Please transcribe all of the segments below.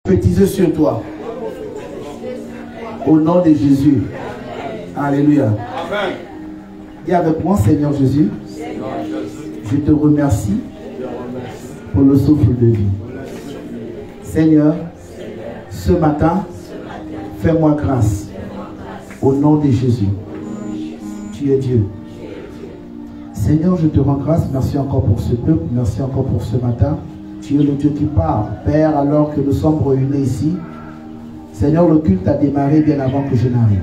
prophétiser sur toi. Au nom de Jésus. Alléluia. Amen. Dis avec moi, Seigneur Jésus, je te remercie pour le souffle de vie. Seigneur, ce matin, fais-moi grâce. Au nom de Jésus. Tu es Dieu. Seigneur, je te rends grâce. Merci encore pour ce peuple. Merci encore pour ce matin. Tu es le Dieu qui parle. Père, alors que nous sommes réunis ici, Seigneur, le culte a démarré bien avant que je n'arrive.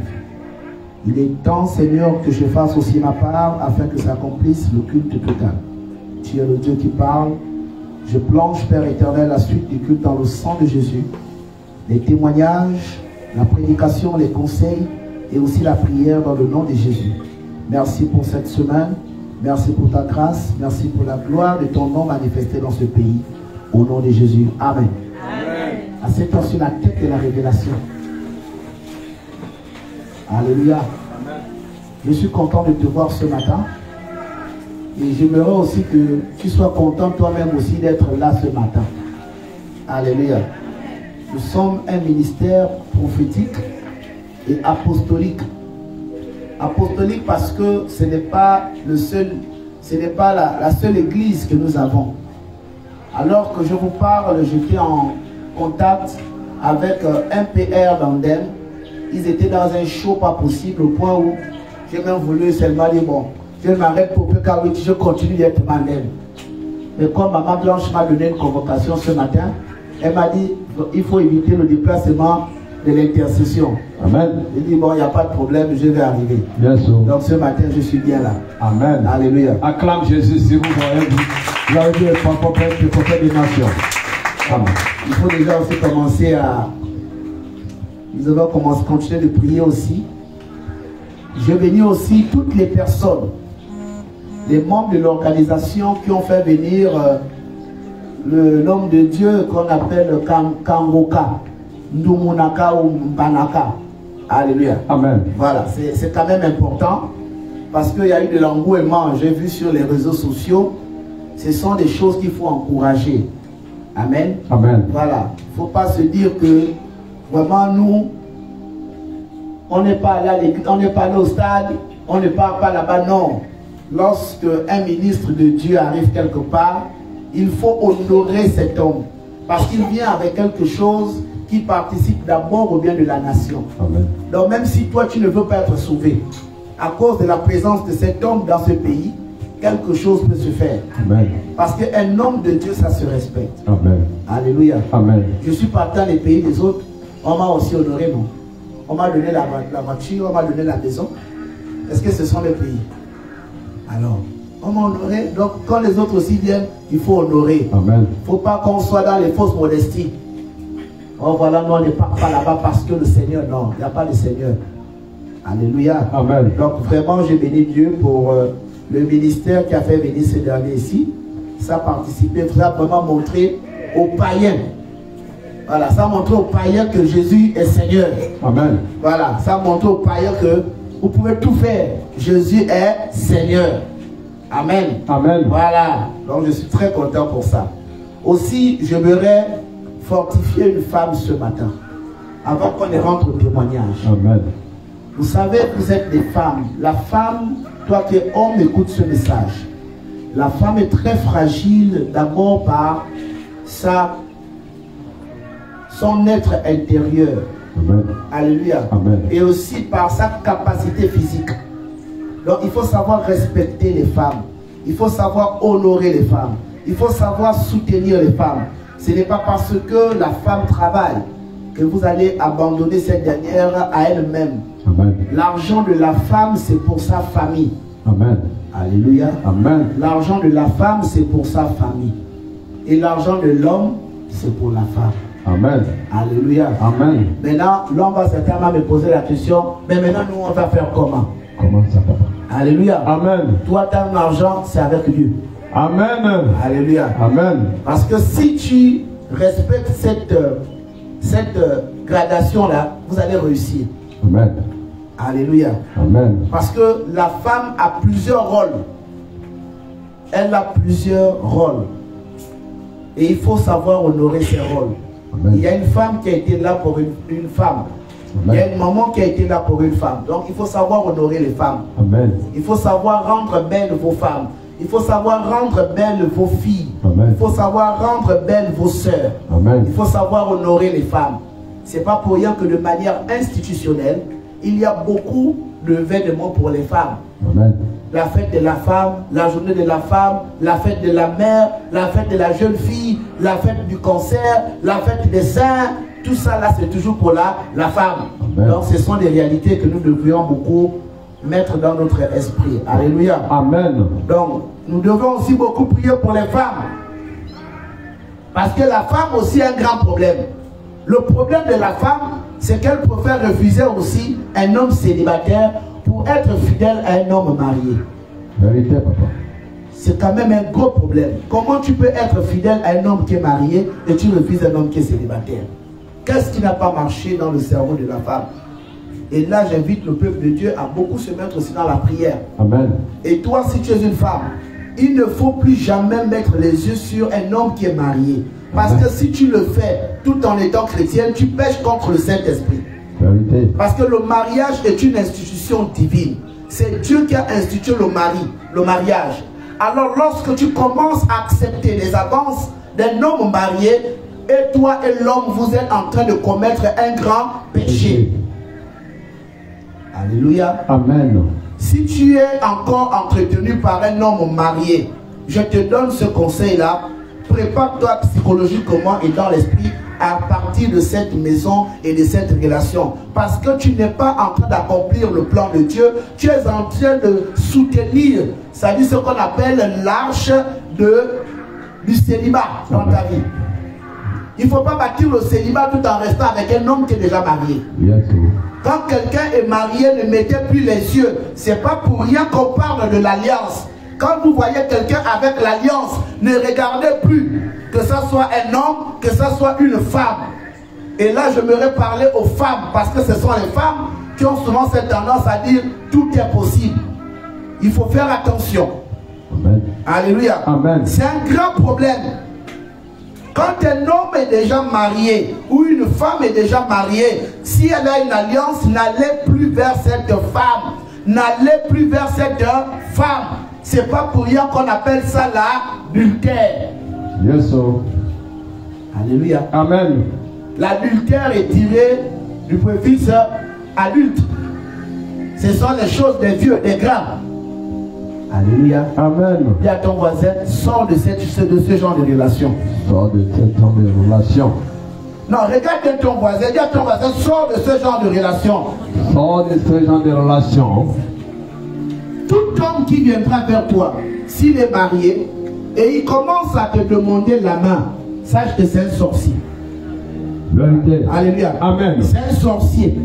Il est temps, Seigneur, que je fasse aussi ma part afin que s'accomplisse le culte total. Tu es le Dieu qui parle. Je plonge, Père éternel, la suite du culte dans le sang de Jésus. Les témoignages, la prédication, les conseils et aussi la prière dans le nom de Jésus. Merci pour cette semaine. Merci pour ta grâce. Merci pour la gloire de ton nom manifesté dans ce pays. Au nom de Jésus. Amen. Amen. À cette heure sur la tête de la révélation. Alléluia. Amen. Je suis content de te voir ce matin. Et j'aimerais aussi que tu sois content toi-même aussi d'être là ce matin. Alléluia. Nous sommes un ministère prophétique et apostolique. Apostolique parce que ce n'est pas le seul, ce n'est pas la seule église que nous avons. Alors que je vous parle, j'étais en contact avec un PR d'Andem. Ils étaient dans un show pas possible au point où j'ai même voulu seulement dire bon, je m'arrête pour que je continue d'être Mandem. Mais comme Maman Blanche m'a donné une convocation ce matin, elle m'a dit il faut éviter le déplacement de l'intercession. Amen. Je dis bon, il n'y a pas de problème, je vais arriver. Bien sûr. Donc ce matin, je suis bien là. Amen. Alléluia. Acclame Jésus si vous voyez. Vous avez dit le prophète des nations. Amen. Il faut déjà aussi commencer à... Nous allons continuer de prier aussi. Je bénis aussi toutes les personnes, les membres de l'organisation qui ont fait venir l'homme de Dieu qu'on appelle Kangoka, Ndumunaka ou Mbanaka. Alléluia. Amen. Voilà, c'est quand même important parce qu'il y a eu de l'engouement, j'ai vu sur les réseaux sociaux. Ce sont des choses qu'il faut encourager. Amen. Amen. Voilà. Il ne faut pas se dire que vraiment nous, on n'est pas là, on n'est pas allé au stade, on ne part pas là-bas. Non. Lorsque un ministre de Dieu arrive quelque part, il faut honorer cet homme. Parce qu'il vient avec quelque chose qui participe d'abord au bien de la nation. Amen. Donc même si toi tu ne veux pas être sauvé, à cause de la présence de cet homme dans ce pays, quelque chose peut se faire. Amen. Parce qu'un homme de Dieu, ça se respecte. Amen. Alléluia. Amen. Je suis partant des pays des autres. On m'a aussi honoré, non? On m'a donné la voiture, on m'a donné la maison. Est-ce que ce sont les pays? Alors, on m'a honoré. Donc, quand les autres aussi viennent, il faut honorer. Amen. Il ne faut pas qu'on soit dans les fausses modesties. Oh, voilà, non, on ne part pas là-bas parce que le Seigneur, non, il n'y a pas de Seigneur. Alléluia. Amen. Donc, vraiment, je bénis Dieu pour... le ministère qui a fait venir ces derniers ici, ça a participé, ça a vraiment montré aux païens. Voilà, ça a montré aux païens que Jésus est Seigneur. Amen. Voilà, ça a montré aux païens que vous pouvez tout faire. Jésus est Seigneur. Amen. Amen. Voilà, donc je suis très content pour ça. Aussi, j'aimerais fortifier une femme ce matin, avant qu'on ne rentre au témoignage. Amen. Vous savez, vous êtes des femmes. La femme... Toi qui es homme, écoute ce message. La femme est très fragile d'abord par son être intérieur. Amen. Alléluia. Amen. Et aussi par sa capacité physique. Donc il faut savoir respecter les femmes. Il faut savoir honorer les femmes. Il faut savoir soutenir les femmes. Ce n'est pas parce que la femme travaille que vous allez abandonner cette dernière à elle-même. L'argent de la femme, c'est pour sa famille. Amen. Alléluia. Amen. L'argent de la femme, c'est pour sa famille. Et l'argent de l'homme, c'est pour la femme. Amen. Alléluia. Amen. Maintenant, l'homme va certainement me poser la question, mais maintenant, nous, on va faire comment? Comment ça, papa? Alléluia. Amen. Toi, ton argent, c'est avec Dieu. Amen. Alléluia. Amen. Parce que si tu respectes cette gradation-là, vous allez réussir. Amen. Alléluia. Amen. Parce que la femme a plusieurs rôles. Elle a plusieurs rôles. Et il faut savoir honorer ses rôles. Amen. Il y a une femme qui a été là pour une femme. Amen. Il y a une maman qui a été là pour une femme. Donc il faut savoir honorer les femmes. Amen. Il faut savoir rendre belles vos femmes. Il faut savoir rendre belles vos filles. Amen. Il faut savoir rendre belles vos sœurs. Amen. Il faut savoir honorer les femmes. Ce n'est pas pour rien que de manière institutionnelle, il y a beaucoup d'événements pour les femmes. Amen. La fête de la femme, la journée de la femme, la fête de la mère, la fête de la jeune fille, la fête du cancer, la fête des saints. Tout ça là, c'est toujours pour la femme. Amen. Donc ce sont des réalités que nous devrions beaucoup mettre dans notre esprit. Alléluia. Amen. Donc, nous devons aussi beaucoup prier pour les femmes. Parce que la femme aussi a un grand problème. Le problème de la femme, c'est qu'elle préfère refuser aussi un homme célibataire pour être fidèle à un homme marié. Vérité, papa. C'est quand même un gros problème. Comment tu peux être fidèle à un homme qui est marié et tu refuses un homme qui est célibataire? Qu'est-ce qui n'a pas marché dans le cerveau de la femme? Et là, j'invite le peuple de Dieu à beaucoup se mettre aussi dans la prière. Amen. Et toi, si tu es une femme, il ne faut plus jamais mettre les yeux sur un homme qui est marié. Parce que si tu le fais tout en étant chrétienne, tu pèches contre le Saint-Esprit. Vérité. Parce que le mariage est une institution divine. C'est Dieu qui a institué le mariage. Alors lorsque tu commences à accepter les avances d'un homme marié, et toi et l'homme, vous êtes en train de commettre un grand péché. Alléluia. Amen. Si tu es encore entretenu par un homme marié, je te donne ce conseil-là. Prépare-toi psychologiquement et dans l'esprit à partir de cette maison et de cette relation. Parce que tu n'es pas en train d'accomplir le plan de Dieu. Tu es en train de soutenir, c'est-à-dire ce qu'on appelle l'arche du célibat dans ta vie. Il ne faut pas bâtir le célibat tout en restant avec un homme qui est déjà marié. Yes. Quand quelqu'un est marié, ne mettez plus les yeux. Ce n'est pas pour rien qu'on parle de l'alliance. Quand vous voyez quelqu'un avec l'alliance, ne regardez plus que ce soit un homme, que ce soit une femme. Et là, j'aimerais parler aux femmes, parce que ce sont les femmes qui ont souvent cette tendance à dire tout est possible. Il faut faire attention. Amen. Alléluia. Amen. C'est un grand problème. Quand un homme est déjà marié ou une femme est déjà mariée, si elle a une alliance, n'allez plus vers cette femme. N'allez plus vers cette femme. C'est pas pour rien qu'on appelle ça l'adultère. Yes, sir. Alléluia. Amen. L'adultère est tiré du préfixe adulte. Ce sont les choses des vieux, des grands. Alléluia. Amen. Dis à ton voisin, sors de ce genre de relation. Sors de ce genre de relation. Non, regarde ton voisin, dis à ton voisin, sors de ce genre de relation. Sors de ce genre de relation. Tout homme qui viendra vers toi, s'il est marié, et il commence à te demander la main, sache que c'est un sorcier. Vérité. Alléluia. Amen. C'est un sorcier.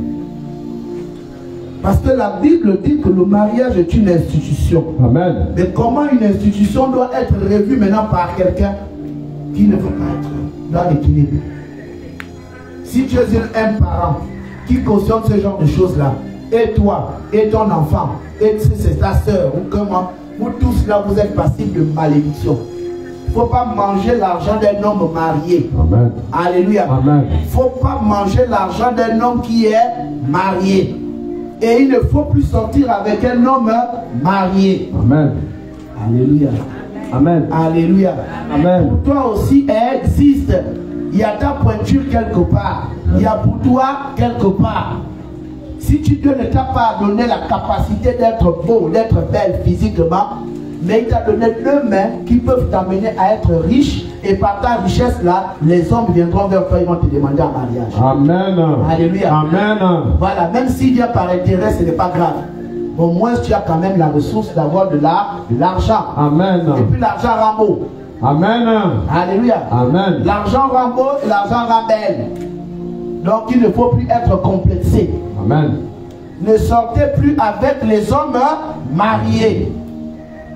Parce que la Bible dit que le mariage est une institution. Amen. Mais comment une institution doit être revue maintenant par quelqu'un qui ne veut pas être dans l'équilibre? Si tu es un parent qui cautionne ce genre de choses-là, et toi, et ton enfant, et c'est ta soeur, ou comment, vous tous là, vous êtes passibles de malédiction. Il ne faut pas manger l'argent d'un homme marié. Amen. Alléluia. Amen. Il ne faut pas manger l'argent d'un homme qui est marié. Et il ne faut plus sortir avec un homme marié. Amen. Alléluia. Amen. Alléluia. Amen. Pour toi aussi, elle existe. Il y a ta pointure quelque part. Il y a pour toi quelque part. Si Dieu ne t'a pas donné la capacité d'être beau, d'être belle physiquement, mais il t'a donné deux mains qui peuvent t'amener à être riche, et par ta richesse là, les hommes viendront vers toi, ils vont te demander en mariage. Amen. Alléluia. Amen. Voilà, même s'il vient par intérêt, ce n'est pas grave. Au moins, tu as quand même la ressource d'avoir de l'argent. Amen. Et puis l'argent rend beau. Amen. Alléluia. Amen. L'argent rend beau et l'argent rend belle. Donc il ne faut plus être complexé. Amen. Ne sortez plus avec les hommes mariés.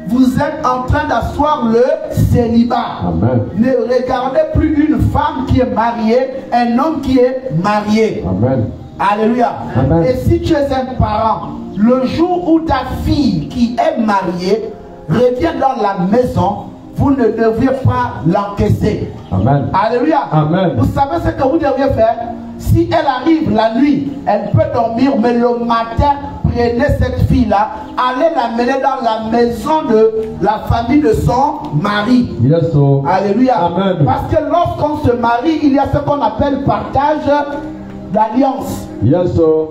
Vous êtes en train d'asseoir le célibat. Amen. Ne regardez plus une femme qui est mariée, un homme qui est marié. Amen. Alléluia. Amen. Et si tu es un parent, le jour où ta fille qui est mariée revient dans la maison, vous ne devriez pas l'encaisser. Amen. Alléluia. Amen. Vous savez ce que vous devriez faire? Si elle arrive la nuit, elle peut dormir, mais le matin, prenez cette fille-là, allez l'amener dans la maison de la famille de son mari. Yes, sir. Alléluia. Amen. Parce que lorsqu'on se marie, il y a ce qu'on appelle partage d'alliance. Yes, sir.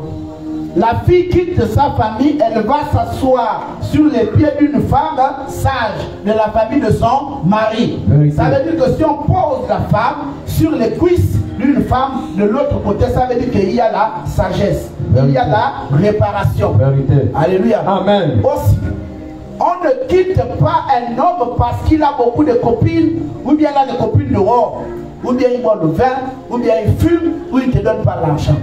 La fille quitte sa famille, elle va s'asseoir sur les pieds d'une femme sage de la famille de son mari. Ça veut dire que si on pose la femme sur les cuisses d'une femme de l'autre côté, ça veut dire qu'il y a la sagesse, il y a la réparation. Vérité. Alléluia. Amen. Aussi, on ne quitte pas un homme parce qu'il a beaucoup de copines, ou bien il a des copines dehors, ou bien il boit le vin, ou bien il fume, ou il ne te donne pas l'argent.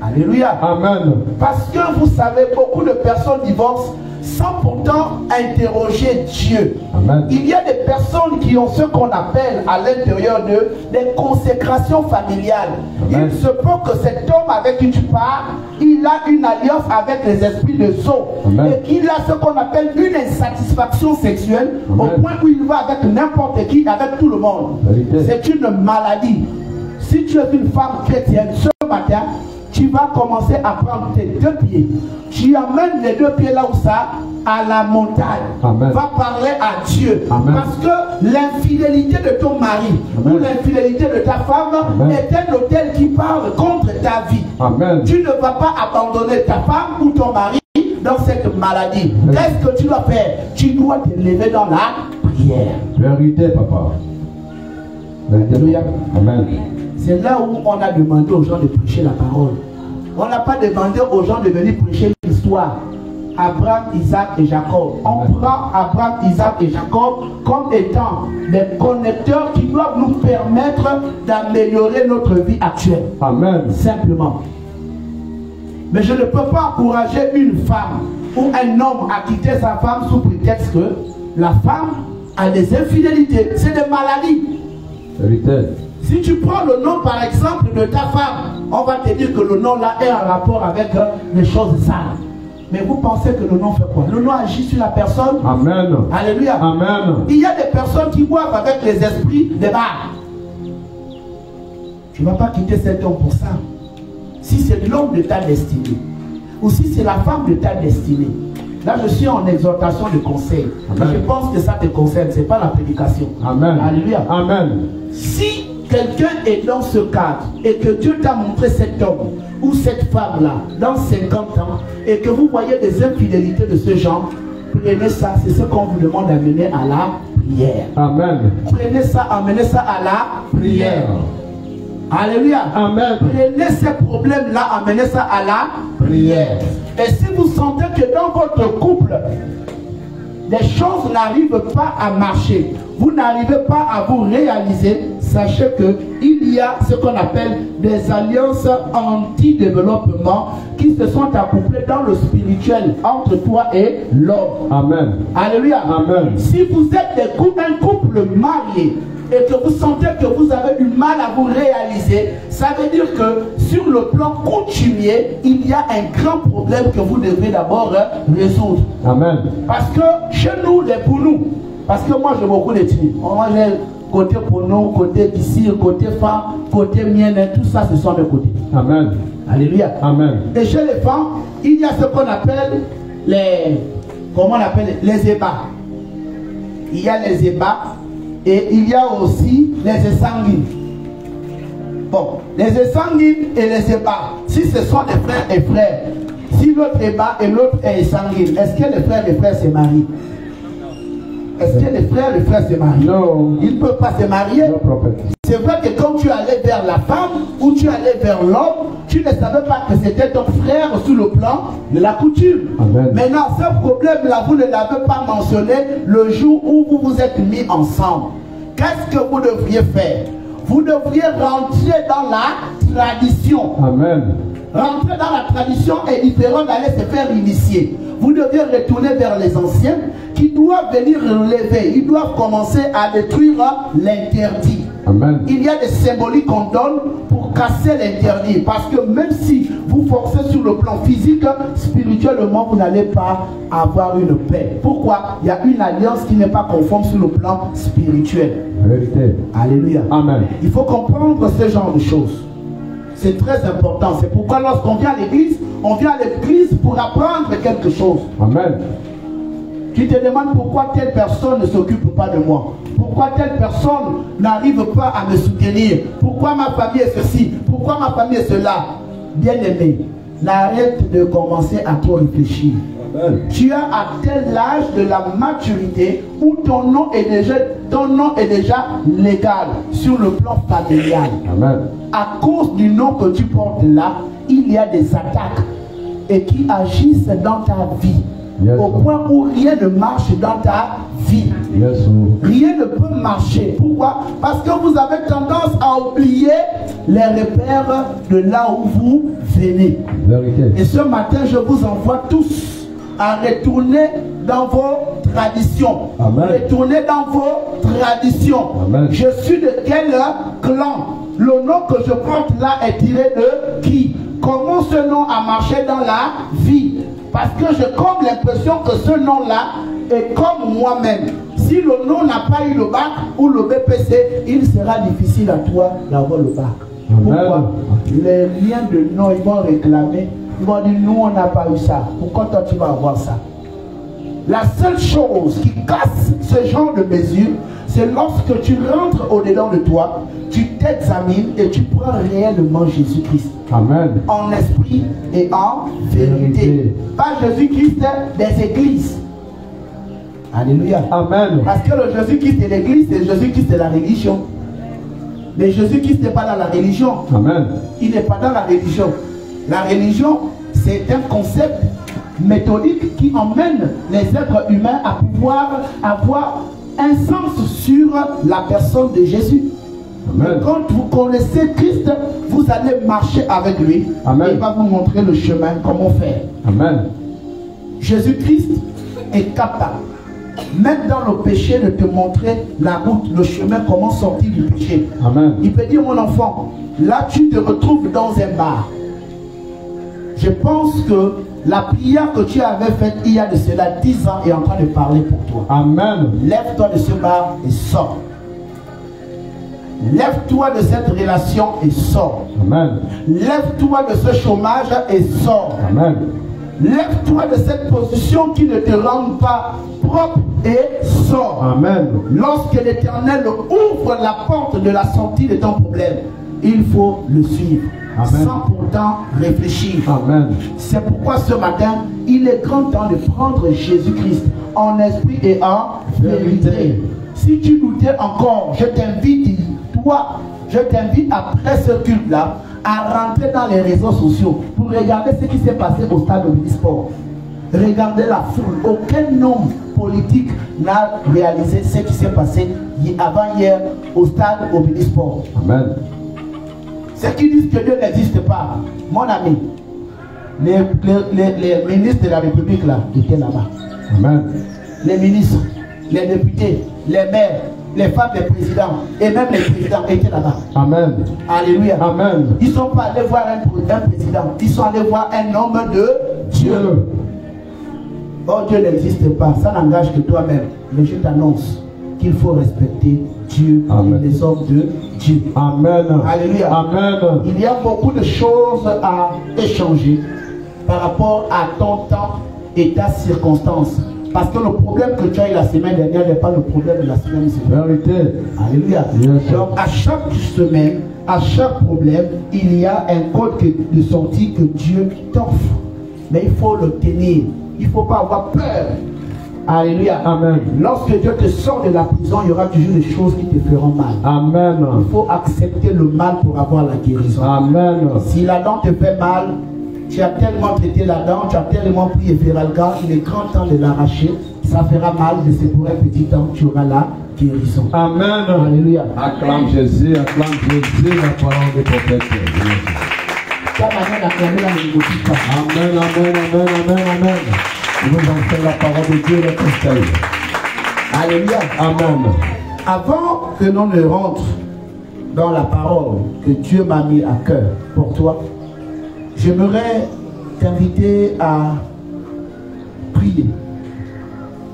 Alléluia. Amen. Parce que vous savez, beaucoup de personnes divorcent sans pourtant interroger Dieu. Amen. Il y a des personnes qui ont ce qu'on appelle à l'intérieur d'eux des consécrations familiales. Amen. Il se peut que cet homme avec qui tu pars, il a une alliance avec les esprits de Zo. Et qu'il a ce qu'on appelle une insatisfaction sexuelle. Amen. Au point où il va avec n'importe qui, avec tout le monde. C'est une maladie. Si tu es une femme chrétienne, ce matin, tu vas commencer à prendre tes deux pieds. Tu amènes les deux pieds là où ça, à la montagne. Amen. Va parler à Dieu. Amen. Parce que l'infidélité de ton mari, amen, ou l'infidélité de ta femme, amen, est un autel qui parle contre ta vie. Amen. Tu ne vas pas abandonner ta femme ou ton mari dans cette maladie. Qu'est-ce que tu dois faire? Tu dois te lever dans la prière. Vérité, papa. Alléluia. Amen. C'est là où on a demandé aux gens de prêcher la parole. On n'a pas demandé aux gens de venir prêcher l'histoire. Abraham, Isaac et Jacob. On prend Abraham, Isaac et Jacob comme étant des connecteurs qui doivent nous permettre d'améliorer notre vie actuelle. Amen. Simplement. Mais je ne peux pas encourager une femme ou un homme à quitter sa femme sous prétexte que la femme a des infidélités. C'est des maladies. Vérité. Si tu prends le nom par exemple de ta femme, on va te dire que le nom là est en rapport avec les choses sales. Mais vous pensez que le nom fait quoi? Le nom agit sur la personne. Amen. Alléluia. Amen. Il y a des personnes qui boivent avec les esprits des bars. Tu ne vas pas quitter cet homme pour ça. Si c'est l'homme de ta destinée, ou si c'est la femme de ta destinée. Là, je suis en exhortation de conseil. Amen. Je pense que ça te concerne, ce n'est pas la prédication. Amen. Alléluia. Amen. Si quelqu'un est dans ce cadre et que Dieu t'a montré cet homme ou cette femme-là dans 50 ans et que vous voyez des infidélités de ce genre, prenez ça, c'est ce qu'on vous demande d'amener à la prière. Amen. Prenez ça, amenez ça à la prière. Alléluia. Amen. Prenez ces problèmes-là, amenez ça à la prière. Et si vous sentez que dans votre couple, les choses n'arrivent pas à marcher, vous n'arrivez pas à vous réaliser, sachez qu'il y a ce qu'on appelle des alliances anti-développement qui se sont accouplées dans le spirituel entre toi et l'homme. Amen. Alléluia. Amen. Si vous êtes un couple marié et que vous sentez que vous avez du mal à vous réaliser, ça veut dire que sur le plan coutumier, il y a un grand problème que vous devez d'abord résoudre. Amen. Parce que chez nous, les pour nous, parce que moi j'ai beaucoup d'études. Moi j'ai côté pour nous, côté ici, côté femme, côté mienne, tout ça ce sont mes côtés. Amen. Alléluia. Amen. Et chez les femmes, il y a ce qu'on appelle les, comment on appelle, les ébats. Il y a les ébats et il y a aussi les sanguines. Bon, les sanguines et les ébats, si ce sont des frères et frères, si l'autre est bas et l'autre est sanguine, est-ce que les frères et frères se marient? Est-ce que les frères se marient? Non. Ils ne peuvent pas se marier. C'est vrai que quand tu allais vers la femme ou tu allais vers l'homme, tu ne savais pas que c'était ton frère sous le plan de la coutume. Amen. Maintenant, ce problème-là, vous ne l'avez pas mentionné le jour où vous vous êtes mis ensemble. Qu'est-ce que vous devriez faire? Vous devriez rentrer dans la tradition. Amen. Rentrer dans la tradition est différent d'aller se faire initier. Vous devez retourner vers les anciens qui doivent venir relever. Ils doivent commencer à détruire l'interdit. Il y a des symboliques qu'on donne pour casser l'interdit. Parce que même si vous forcez sur le plan physique, spirituellement, vous n'allez pas avoir une paix. Pourquoi? Il y a une alliance qui n'est pas conforme sur le plan spirituel. Vérité. Alléluia. Amen. Il faut comprendre ce genre de choses. C'est très important. C'est pourquoi lorsqu'on vient à l'église, on vient à l'église pour apprendre quelque chose. Amen. Tu te demandes pourquoi telle personne ne s'occupe pas de moi. Pourquoi telle personne n'arrive pas à me soutenir. Pourquoi ma famille est ceci. Pourquoi ma famille est cela. Bien-aimé, n'arrête de commencer à trop réfléchir. Amen. Tu as atteint l'âge de la maturité où ton nom est déjà légal sur le plan familial. Amen. À cause du nom que tu portes là, il y a des attaques et qui agissent dans ta vie. Yes, au point où rien ne marche dans ta vie. Yes, rien ne peut marcher. Pourquoi? Parce que vous avez tendance à oublier les repères de là où vous venez. Vérité. Et ce matin, je vous envoie tous à retourner dans vos traditions. Amen. Retourner dans vos traditions. Amen. Je suis de quel clan? Le nom que je porte là est tiré de qui? Comment ce nom a marché dans la vie? Parce que j'ai comme l'impression que ce nom-là est comme moi-même. Si le nom n'a pas eu le bac ou le BPC, il sera difficile à toi d'avoir le bac. Pourquoi? Les liens de nom, ils vont réclamer. Ils vont dire, nous, on n'a pas eu ça. Pourquoi toi, tu vas avoir ça? La seule chose qui casse ce genre de mesure, c'est lorsque tu rentres au-dedans de toi, tu t'examines et tu prends réellement Jésus-Christ. Amen. En esprit et en vérité. Pas Jésus-Christ des églises. Alléluia. Amen. Parce que le Jésus-Christ de l'église, c'est Jésus-Christ de la religion. Mais Jésus-Christ n'est pas dans la religion. Amen. Il n'est pas dans la religion. La religion, c'est un concept méthodique qui emmène les êtres humains à pouvoir avoir un sens sur la personne de Jésus. Amen. Quand vous connaissez Christ, vous allez marcher avec lui. Amen. Il va vous montrer le chemin, comment faire. Amen. Jésus-Christ est capable, même dans le péché, de te montrer la route, le chemin, comment sortir du péché. Amen. Il peut dire, mon enfant, là tu te retrouves dans un bar. Je pense que la prière que tu avais faite il y a de cela 10 ans est en train de parler pour toi. Amen. Lève-toi de ce bar et sors. Lève-toi de cette relation et sors. Amen. Lève-toi de ce chômage et sors. Amen. Lève-toi de cette position qui ne te rend pas propre et sors. Amen. Lorsque l'Éternel ouvre la porte de la sortie de ton problème, il faut le suivre. Amen. Sans pourtant réfléchir. C'est pourquoi ce matin, il est grand temps de prendre Jésus-Christ en esprit et en vérité. Si tu doutais encore, je t'invite, après ce culte-là, à rentrer dans les réseaux sociaux pour regarder ce qui s'est passé au stade Omnisport. Regardez la foule. Aucun homme politique n'a réalisé ce qui s'est passé avant-hier au stade Omnisport. Amen. Ceux qui disent que Dieu n'existe pas, mon ami, les ministres de la République là étaient là-bas. Amen. Les ministres, les députés, les maires, les femmes des présidents et même les présidents étaient là-bas. Amen. Alléluia. Amen. Ils ne sont pas allés voir un président, ils sont allés voir un homme de Dieu. Oh, Dieu n'existe pas, ça n'engage que toi-même. Mais je t'annonce qu'il faut respecter Dieu. Amen. Et les hommes de Dieu. Amen. Alléluia. Amen. Il y a beaucoup de choses à échanger par rapport à ton temps et ta circonstance. Parce que le problème que tu as eu la semaine dernière n'est pas le problème de la semaine suivante. Vérité. Alléluia. Yes. Donc à chaque semaine, à chaque problème, il y a un code de sortie que Dieu t'offre. Mais il faut le tenir. Il ne faut pas avoir peur. Alléluia. Amen. Lorsque Dieu te sort de la prison, il y aura toujours des choses qui te feront mal. Amen. Il faut accepter le mal pour avoir la guérison. Amen. Si la dent te fait mal, tu as tellement traité la dent, tu as tellement pris Everalga, il est grand temps de l'arracher. Ça fera mal, mais c'est pour un petit temps que tu auras la guérison. Amen. Alléluia. Acclame Jésus, la parole du prophète. Amen, amen, amen, amen, amen. Nous allons la parole de Dieu le conseil. Alléluia. Amen. Avant que l'on ne rentre dans la parole que Dieu m'a mis à cœur pour toi, j'aimerais t'inviter à prier.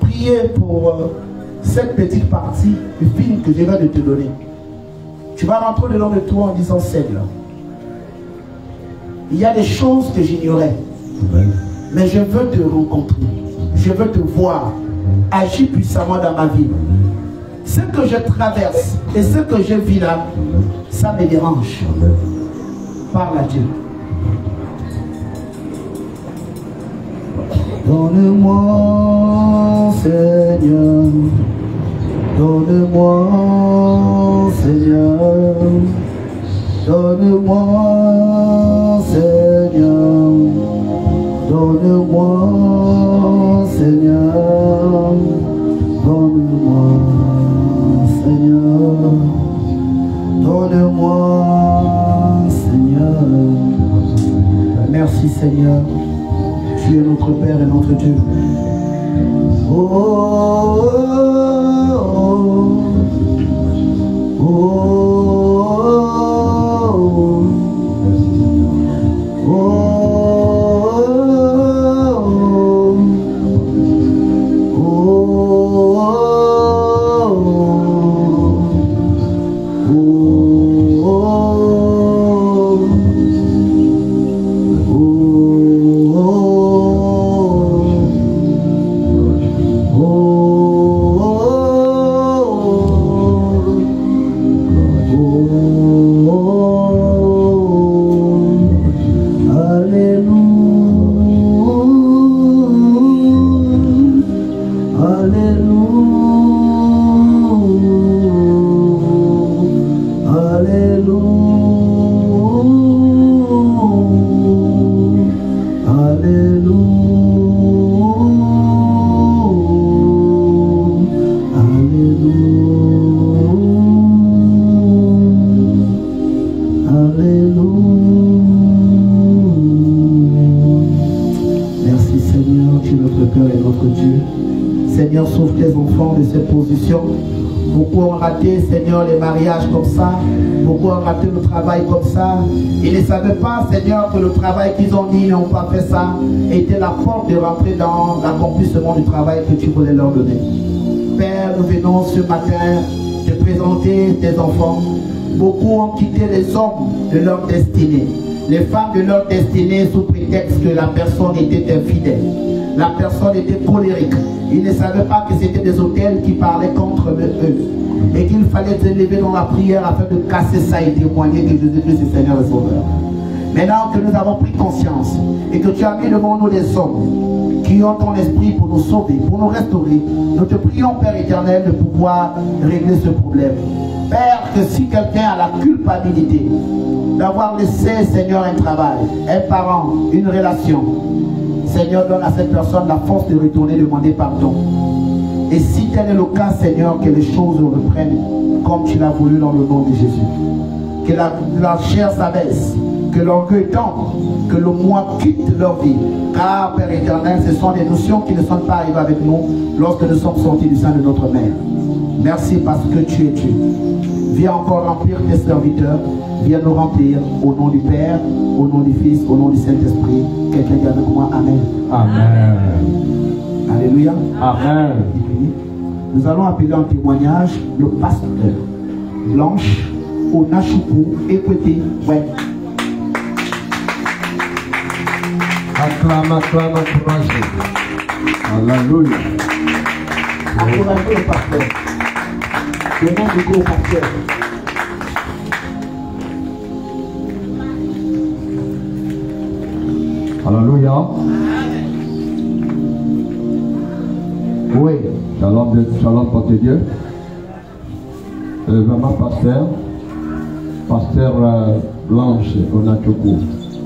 Prier pour cette petite partie du film que je viens de te donner. Tu vas rentrer dedans de toi en disant: Seigneur, il y a des choses que j'ignorais, mais je veux te rencontrer, je veux te voir agir puissamment dans ma vie. Ce que je traverse et ce que je vis là, ça me dérange. Parle à Dieu. Donne-moi, Seigneur, donne-moi, Seigneur, donne-moi, Seigneur, donne-moi, Seigneur, donne-moi, Seigneur, donne-moi, Seigneur. Merci, Seigneur. Tu es notre Père et notre Dieu. Oh, oh, oh, oh, oh, Beaucoup ont raté, Seigneur, les mariages comme ça. Beaucoup ont raté le travail comme ça. Ils ne savaient pas, Seigneur, que le travail qu'ils ont dit, ils n'ont pas fait ça, était la porte de rentrer dans l'accomplissement du travail que tu voulais leur donner. Père, nous venons ce matin te présenter tes enfants. Beaucoup ont quitté les hommes de leur destinée, les femmes de leur destinée sous prétexte que la personne était infidèle. La personne était colérique. Ils ne savaient pas que c'était des autels qui parlaient contre eux. Et qu'il fallait se lever dans la prière afin de casser ça et témoigner que Jésus-Christ est Seigneur et Sauveur. Maintenant que nous avons pris conscience et que tu as mis devant nous des hommes qui ont ton esprit pour nous sauver, pour nous restaurer, nous te prions, Père éternel, de pouvoir régler ce problème. Père, que si quelqu'un a la culpabilité d'avoir laissé, Seigneur, un travail, un parent, une relation, Seigneur, donne à cette personne la force de retourner demander pardon. Et si tel est le cas, Seigneur, que les choses reprennent comme tu l'as voulu dans le nom de Jésus. Que la chair s'abaisse, que l'orgueil tombe, que le moi quitte leur vie. Car, Père éternel, ce sont des notions qui ne sont pas arrivées avec nous lorsque nous sommes sortis du sein de notre mère. Merci parce que tu es Dieu. Viens encore remplir tes serviteurs. Viens nous remplir au nom du Père, au nom du Fils, au nom du Saint-Esprit. Quelqu'un dit avec moi Amen. Amen. Alléluia. Amen. Nous allons appeler en témoignage le pasteur Blanche au Nachoupou. Écoutez, ouais. Acclame, acclame, encouragez. Alléluia. Encouragez le pasteur. Demandez au pasteur. Alléluia. Oui. Shalom, porte Dieu. Vraiment, pasteur Blanche Onachoko,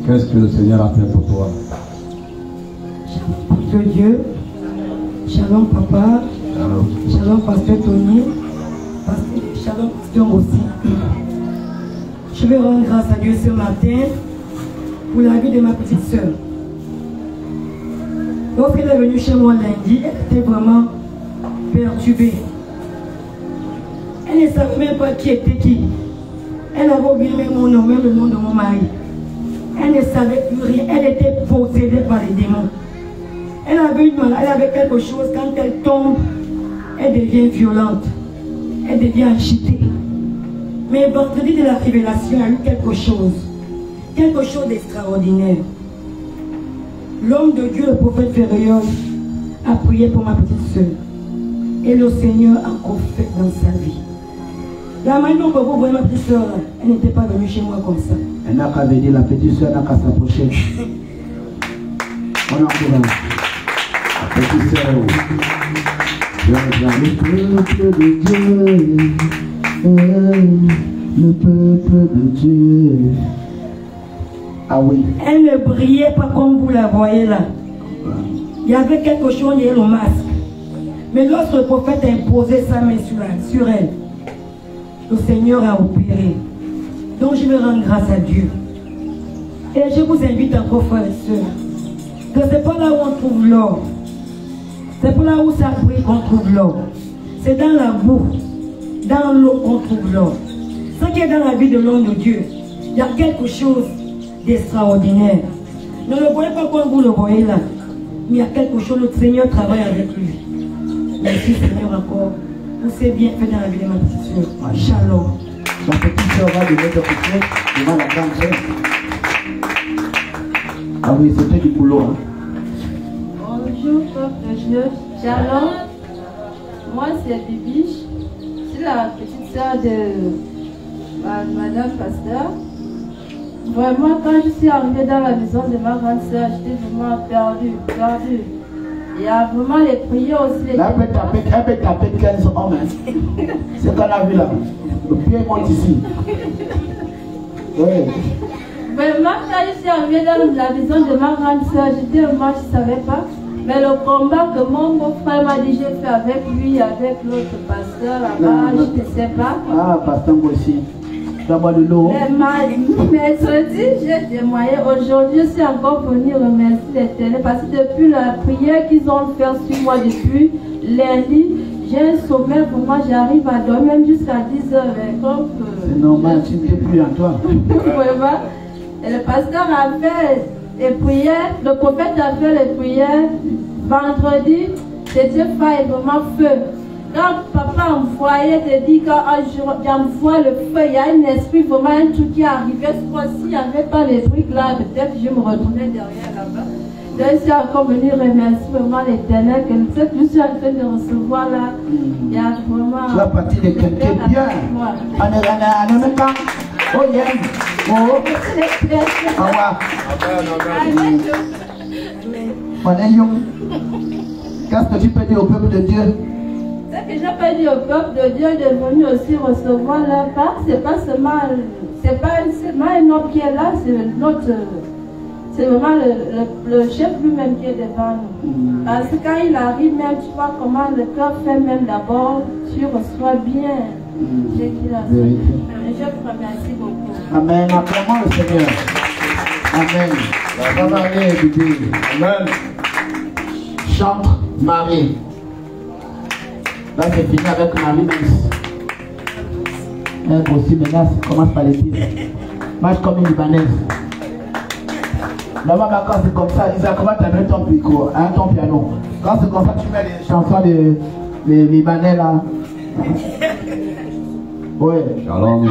qu'est-ce que le Seigneur a fait pour toi? Que Dieu, shalom papa, shalom pasteur Tony, shalom pasteur aussi. Je vais rendre grâce à Dieu ce matin pour la vie de ma petite soeur. Lorsqu'elle est venue chez moi lundi, elle était vraiment perturbée. Elle ne savait même pas qui était qui. Elle avait oublié même mon nom, même le nom de mon mari. Elle ne savait plus rien. Elle était possédée par les démons. Elle avait quelque chose, quand elle tombe, elle devient violente. Elle devient agitée. Mais vendredi de la révélation, il y a eu quelque chose d'extraordinaire. L'homme de Dieu, le prophète Ferriol, a prié pour ma petite soeur. Et le Seigneur a encore fait dans sa vie. La manière dont vous voyez ma petite soeur, elle n'était pas venue chez moi comme ça. Elle n'a qu'à venir, la petite soeur n'a qu'à s'approcher. On encourage. La petite soeur. Le peuple de Dieu. Le peuple de Dieu. Ah oui. Elle ne brillait pas comme vous la voyez là. Il y avait quelque chose derrière le masque. Mais lorsque le prophète a imposé sa main sur elle, le Seigneur a opéré. Donc je veux rendre grâce à Dieu. Et je vous invite encore, frères et sœurs, que ce n'est pas là où on trouve l'or. Ce n'est pas là où ça brille qu'on trouve l'or. C'est dans la boue, dans l'eau qu'on trouve l'or. Ce qui est dans la vie de l'homme de Dieu, il y a quelque chose d'extraordinaire. Ne le voyez pas comme vous le voyez là. Mais il y a quelque chose, le Seigneur travaille avec lui. Merci Seigneur encore. Vous c'est bien fait dans la vie de ma petite soeur. Shalom. Ma petite soeur va de l'autre côté devant la grande soeur. Ah oui, c'était du boulot. Hein. Bonjour, peuple de Dieu. Shalom. Moi, c'est Bibiche. Je suis la petite soeur de Madame Pasteur. Vraiment, quand je suis arrivée dans la maison de ma grande soeur, j'étais vraiment perdue. Il y a vraiment les prières aussi. Là, elle peut taper 15 hommes. Hein. C'est qu'on a vu là. Le pied monte ici. Oui. Vraiment, quand je suis arrivée dans la maison de ma grande soeur, j'étais vraiment, je ne savais pas. Mais le combat que mon beau-frère m'a dit, j'ai fait avec lui, avec l'autre pasteur là-bas, je ne sais pas. Ah, pasteur aussi. D'abord de l'eau. Mais j'ai témoigné. Aujourd'hui, je suis encore venue remercier l'Éternel parce que depuis la prière qu'ils ont fait sur moi depuis lundi, j'ai un sommeil pour moi, j'arrive à dormir même jusqu'à 10h. C'est normal, tu n'es plus en toi. Vraiment. Et le pasteur a fait les prières, le prophète a fait les prières. Vendredi, c'était vraiment feu. Quand papa envoyait, te dit qu'un jour, j'envoie le feu, il y a un esprit, vraiment un truc qui arrivait. Ce fois-ci, il n'y avait pas les trucs là, peut-être que je me retournais derrière là-bas. Donc, je suis encore venue remercier vraiment l'Éternel, que ce que je suis en train de recevoir là, il y a vraiment. Tu vas partir de quelqu'un bien. En même temps, oh yeah, oh, qu'est-ce que tu peux dire au peuple de Dieu? Ce que j'ai pas dit au peuple de Dieu de venir aussi recevoir leur part, c'est pas seulement un homme qui est là, c'est vraiment le chef lui-même qui est devant nous. Parce que quand il arrive, même tu vois comment le cœur fait même d'abord, tu reçois bien. J'ai dit là. Je vous remercie beaucoup. Amen. Acclamons le Seigneur. Amen. La Marie est bébé. Amen. Chante Marie. Là, c'est fini avec Marie-Miss. Elle aussi, maintenant, commence par les tirs. Marche comme une Libanaise. Là-bas, quand c'est comme ça, Isa, comment tu as mis ton micro, hein, ton piano? Quand c'est comme ça, tu mets les chansons des Libanais là. Oui. Shalom.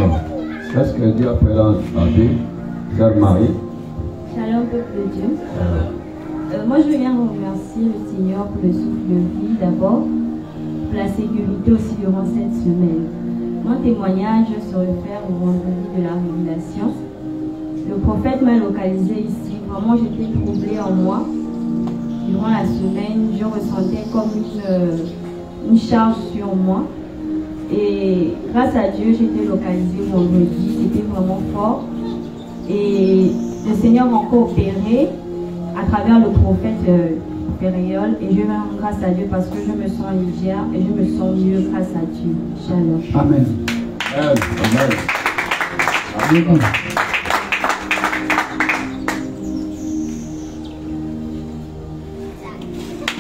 Qu'est-ce que Dieu appelle en vie, Sœur Marie? Shalom, peuple de Dieu. Moi, je viens remercier le Seigneur pour le souffle de vie d'abord, pour la sécurité aussi durant cette semaine. Mon témoignage se réfère au vendredi de la révélation. Le prophète m'a localisé ici. Vraiment, j'étais troublée en moi. Durant la semaine, je ressentais comme une charge sur moi. Et grâce à Dieu, j'étais localisée vendredi. C'était vraiment fort. Et le Seigneur m'a encore opéré à travers le prophète Ferriol. Et je rends grâce à Dieu parce que je me sens légère et je me sens mieux grâce à Dieu. Shalom. Amen. Amen. Amen.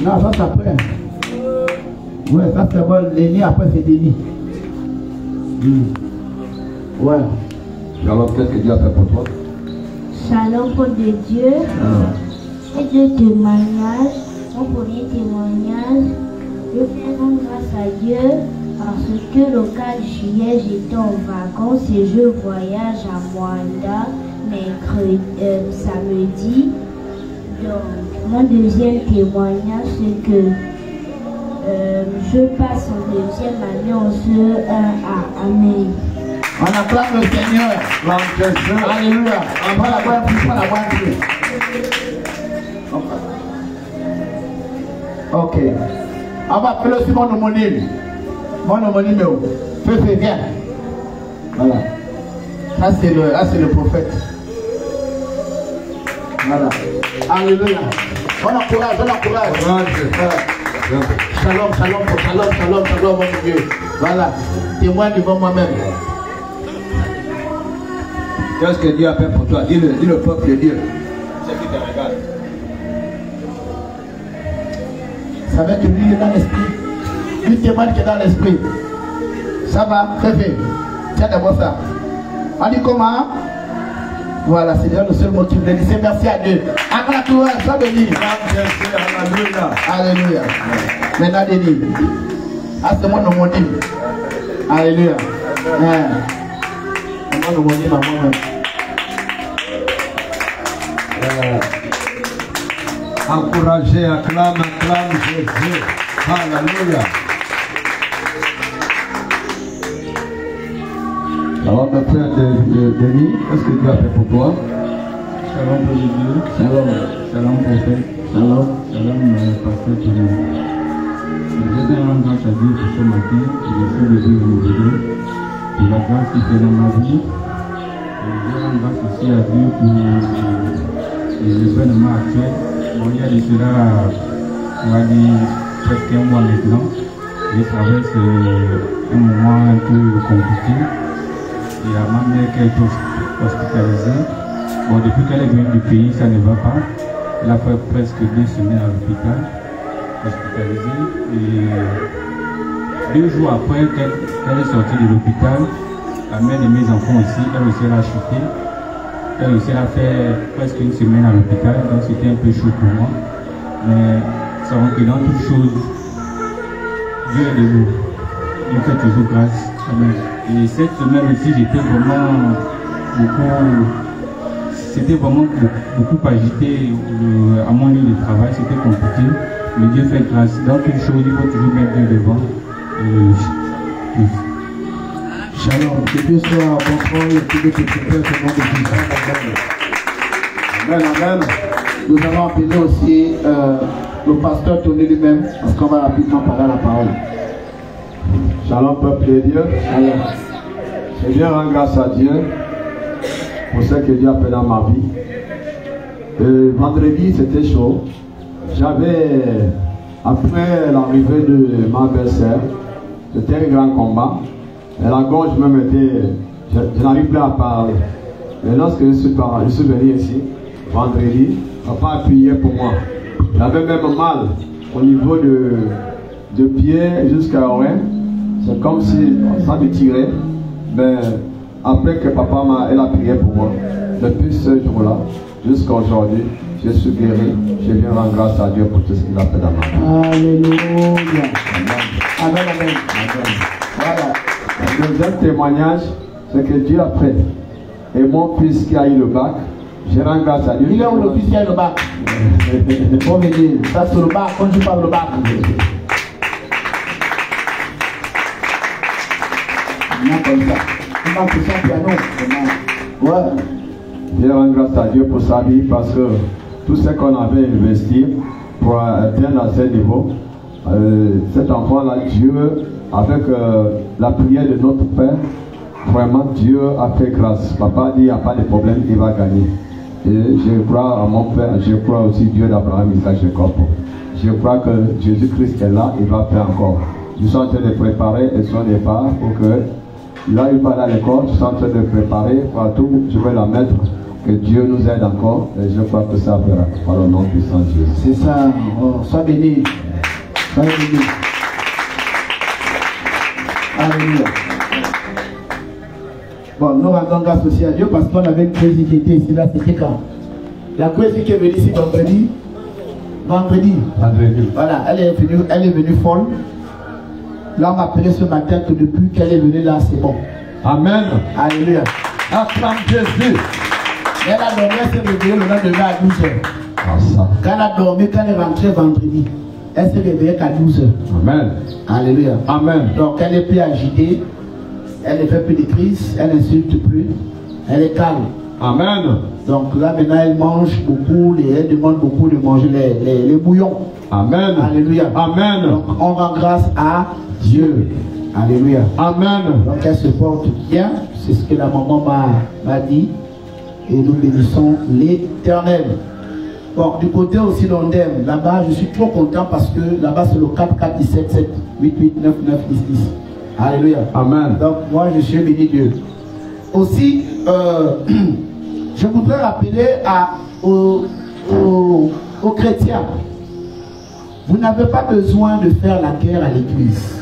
Non, ça c'est après. Ouais, ça c'est bon. L'aîné après c'est Denis. Ouais. Alors, qu'est-ce que Dieu a fait pour toi? Shalom, pour de Dieu. Et deux témoignages. Mon premier témoignage, je fais rendre grâce à Dieu parce que le 4 juillet, j'étais en vacances et je voyage à Mwanda samedi. Donc, mon deuxième témoignage, c'est que je passe en deuxième année en CE1 à Amé. On acclame le Seigneur. Alléluia. On va la voir plus, on va la voir plus. Ok. On va appeler aussi mon homonyme. Mon homonyme, fais, viens. Voilà. Ça, c'est le prophète. Voilà. Alléluia. On encourage. Voilà. Shalom, mon Dieu. Voilà. Témoigne devant moi-même. Qu'est-ce que Dieu a fait pour toi? Dis le peuple de Dieu. C'est qui te regarde. Ça va être lui dans l'esprit. Lui témoigne qui est dans l'esprit. Ça va, fais. Tiens d'abord ça. On dit comment? Voilà, c'est déjà le seul motif de dire merci à Dieu. Acclame-toi, sois béni. Alléluia. Maintenant, Denis. Ah, c'est mon homonyme. Alléluia. C'est mon homonyme à moi-même. Encouragez, acclame Jésus. Alléluia. Alors, notre frère Denis, qu'est-ce que Dieu a fait pour toi? Shalom, pour Dieu. Shalom, prophète. Shalom, pasteur Tony. Je vais rendre grâce à Dieu pour ce matin. Je suis le Dieu aujourd'hui. Pour la grâce qu'il fait dans ma vie. Et je rends grâce aussi à Dieu pour l'événement actuel. Bon, il y a de cela, on va dire, presque un mois maintenant. Je traverse un moment un peu compliqué. Il y a ma mère qui est hospitalisée. Bon, depuis qu'elle est venue du pays, ça ne va pas. Elle a fait presque 2 semaines à l'hôpital, hospitalisée. Et 2 jours après qu'elle est sortie de l'hôpital, la mère de mes enfants aussi, elle aussi a chuté. Elle aussi a fait presque 1 semaine à l'hôpital, donc c'était un peu chaud pour moi. Mais savons que dans toutes choses, Dieu est debout. Il fait toujours grâce. Amen. Et cette semaine aussi, j'étais vraiment beaucoup agité à mon lieu de travail. C'était compliqué, mais Dieu fait grâce. Dans toutes choses, il faut toujours mettre Dieu devant. Shalom, que Dieu soit en contrôle et que Dieu te prépare ce nom de Jésus. Amen. Nous allons appeler aussi le pasteur Tony lui-même, parce qu'on va rapidement parler la parole. Shalom, peuple de Dieu. Je viens rendre grâce à Dieu pour ce que Dieu a fait dans ma vie. Vendredi, c'était chaud. Après l'arrivée de ma belle-sœur, c'était un grand combat. Et la gorge même était... Je n'arrive plus à parler. Et lorsque je suis venu ici, vendredi, papa appuyait pour moi. J'avais même mal au niveau de pied jusqu'à l'oreille. C'est comme si ça me tirait. Mais après que papa elle a prié pour moi, depuis ce jour-là, jusqu'à aujourd'hui, je suis guéri. Je viens rendre grâce à Dieu pour tout ce qu'il a fait dans ma vie. Alléluia. Amen. Voilà. Le deuxième témoignage, c'est que Dieu a fait. Et mon fils qui a eu le bac, je rends grâce à Dieu. Il est où le fils qui a eu le bac? Bon, me dire, ça c'est le bac, quand je parle le bac. Non, comme ça. On va pousser un piano. Ouais. Je rends grâce à Dieu pour sa vie parce que tout ce qu'on avait investi pour atteindre à ce niveau, cet enfant-là, Dieu, avec la prière de notre Père, vraiment Dieu a fait grâce. Papa dit il n'y a pas de problème, il va gagner. Et je crois à mon Père, je crois aussi Dieu d'Abraham, Isaac, Jacob. Je crois que Jésus-Christ est là, il va faire encore. Nous sommes en train de préparer son départ pour que là il va à l'école, nous sommes en train de préparer partout, je vais la mettre. Que Dieu nous aide encore et je crois que ça fera par le nom puissant de Jésus. C'est ça, sois béni. Sois béni. Bon, nous rendons grâce aussi à Dieu parce qu'on avait une Crazy qui était ici, là, c'était quand? La Crazy qui est venue ici vendredi. Vendredi. Voilà, elle est venue folle. Là, on m'a appelé ce matin que depuis qu'elle est venue là, c'est bon. Amen. Alléluia. Acclame Jésus. Elle a dormi, elle s'est réveillée le lendemain à 12h. Quand elle a dormi, quand elle est rentrée vendredi, elle s'est réveillée qu'à 12h. Amen. Alléluia. Amen. Donc elle est plus agitée, elle ne fait plus de crise, elle n'insulte plus, elle est calme. Amen. Donc là maintenant elle mange beaucoup, elle demande beaucoup de manger les bouillons. Amen. Alléluia. Amen. Donc on rend grâce à Dieu. Alléluia. Amen. Donc elle se porte bien, c'est ce que la maman m'a dit. Et nous bénissons l'Éternel. Bon, du côté aussi d'Ondem, là-bas, je suis trop content parce que là-bas, c'est le 4, 4, 17, 7, 8, 8, 9, 9, 10, 10. Alléluia. Amen. Donc, moi, je suis béni Dieu. Aussi, je voudrais rappeler aux chrétiens, vous n'avez pas besoin de faire la guerre à l'église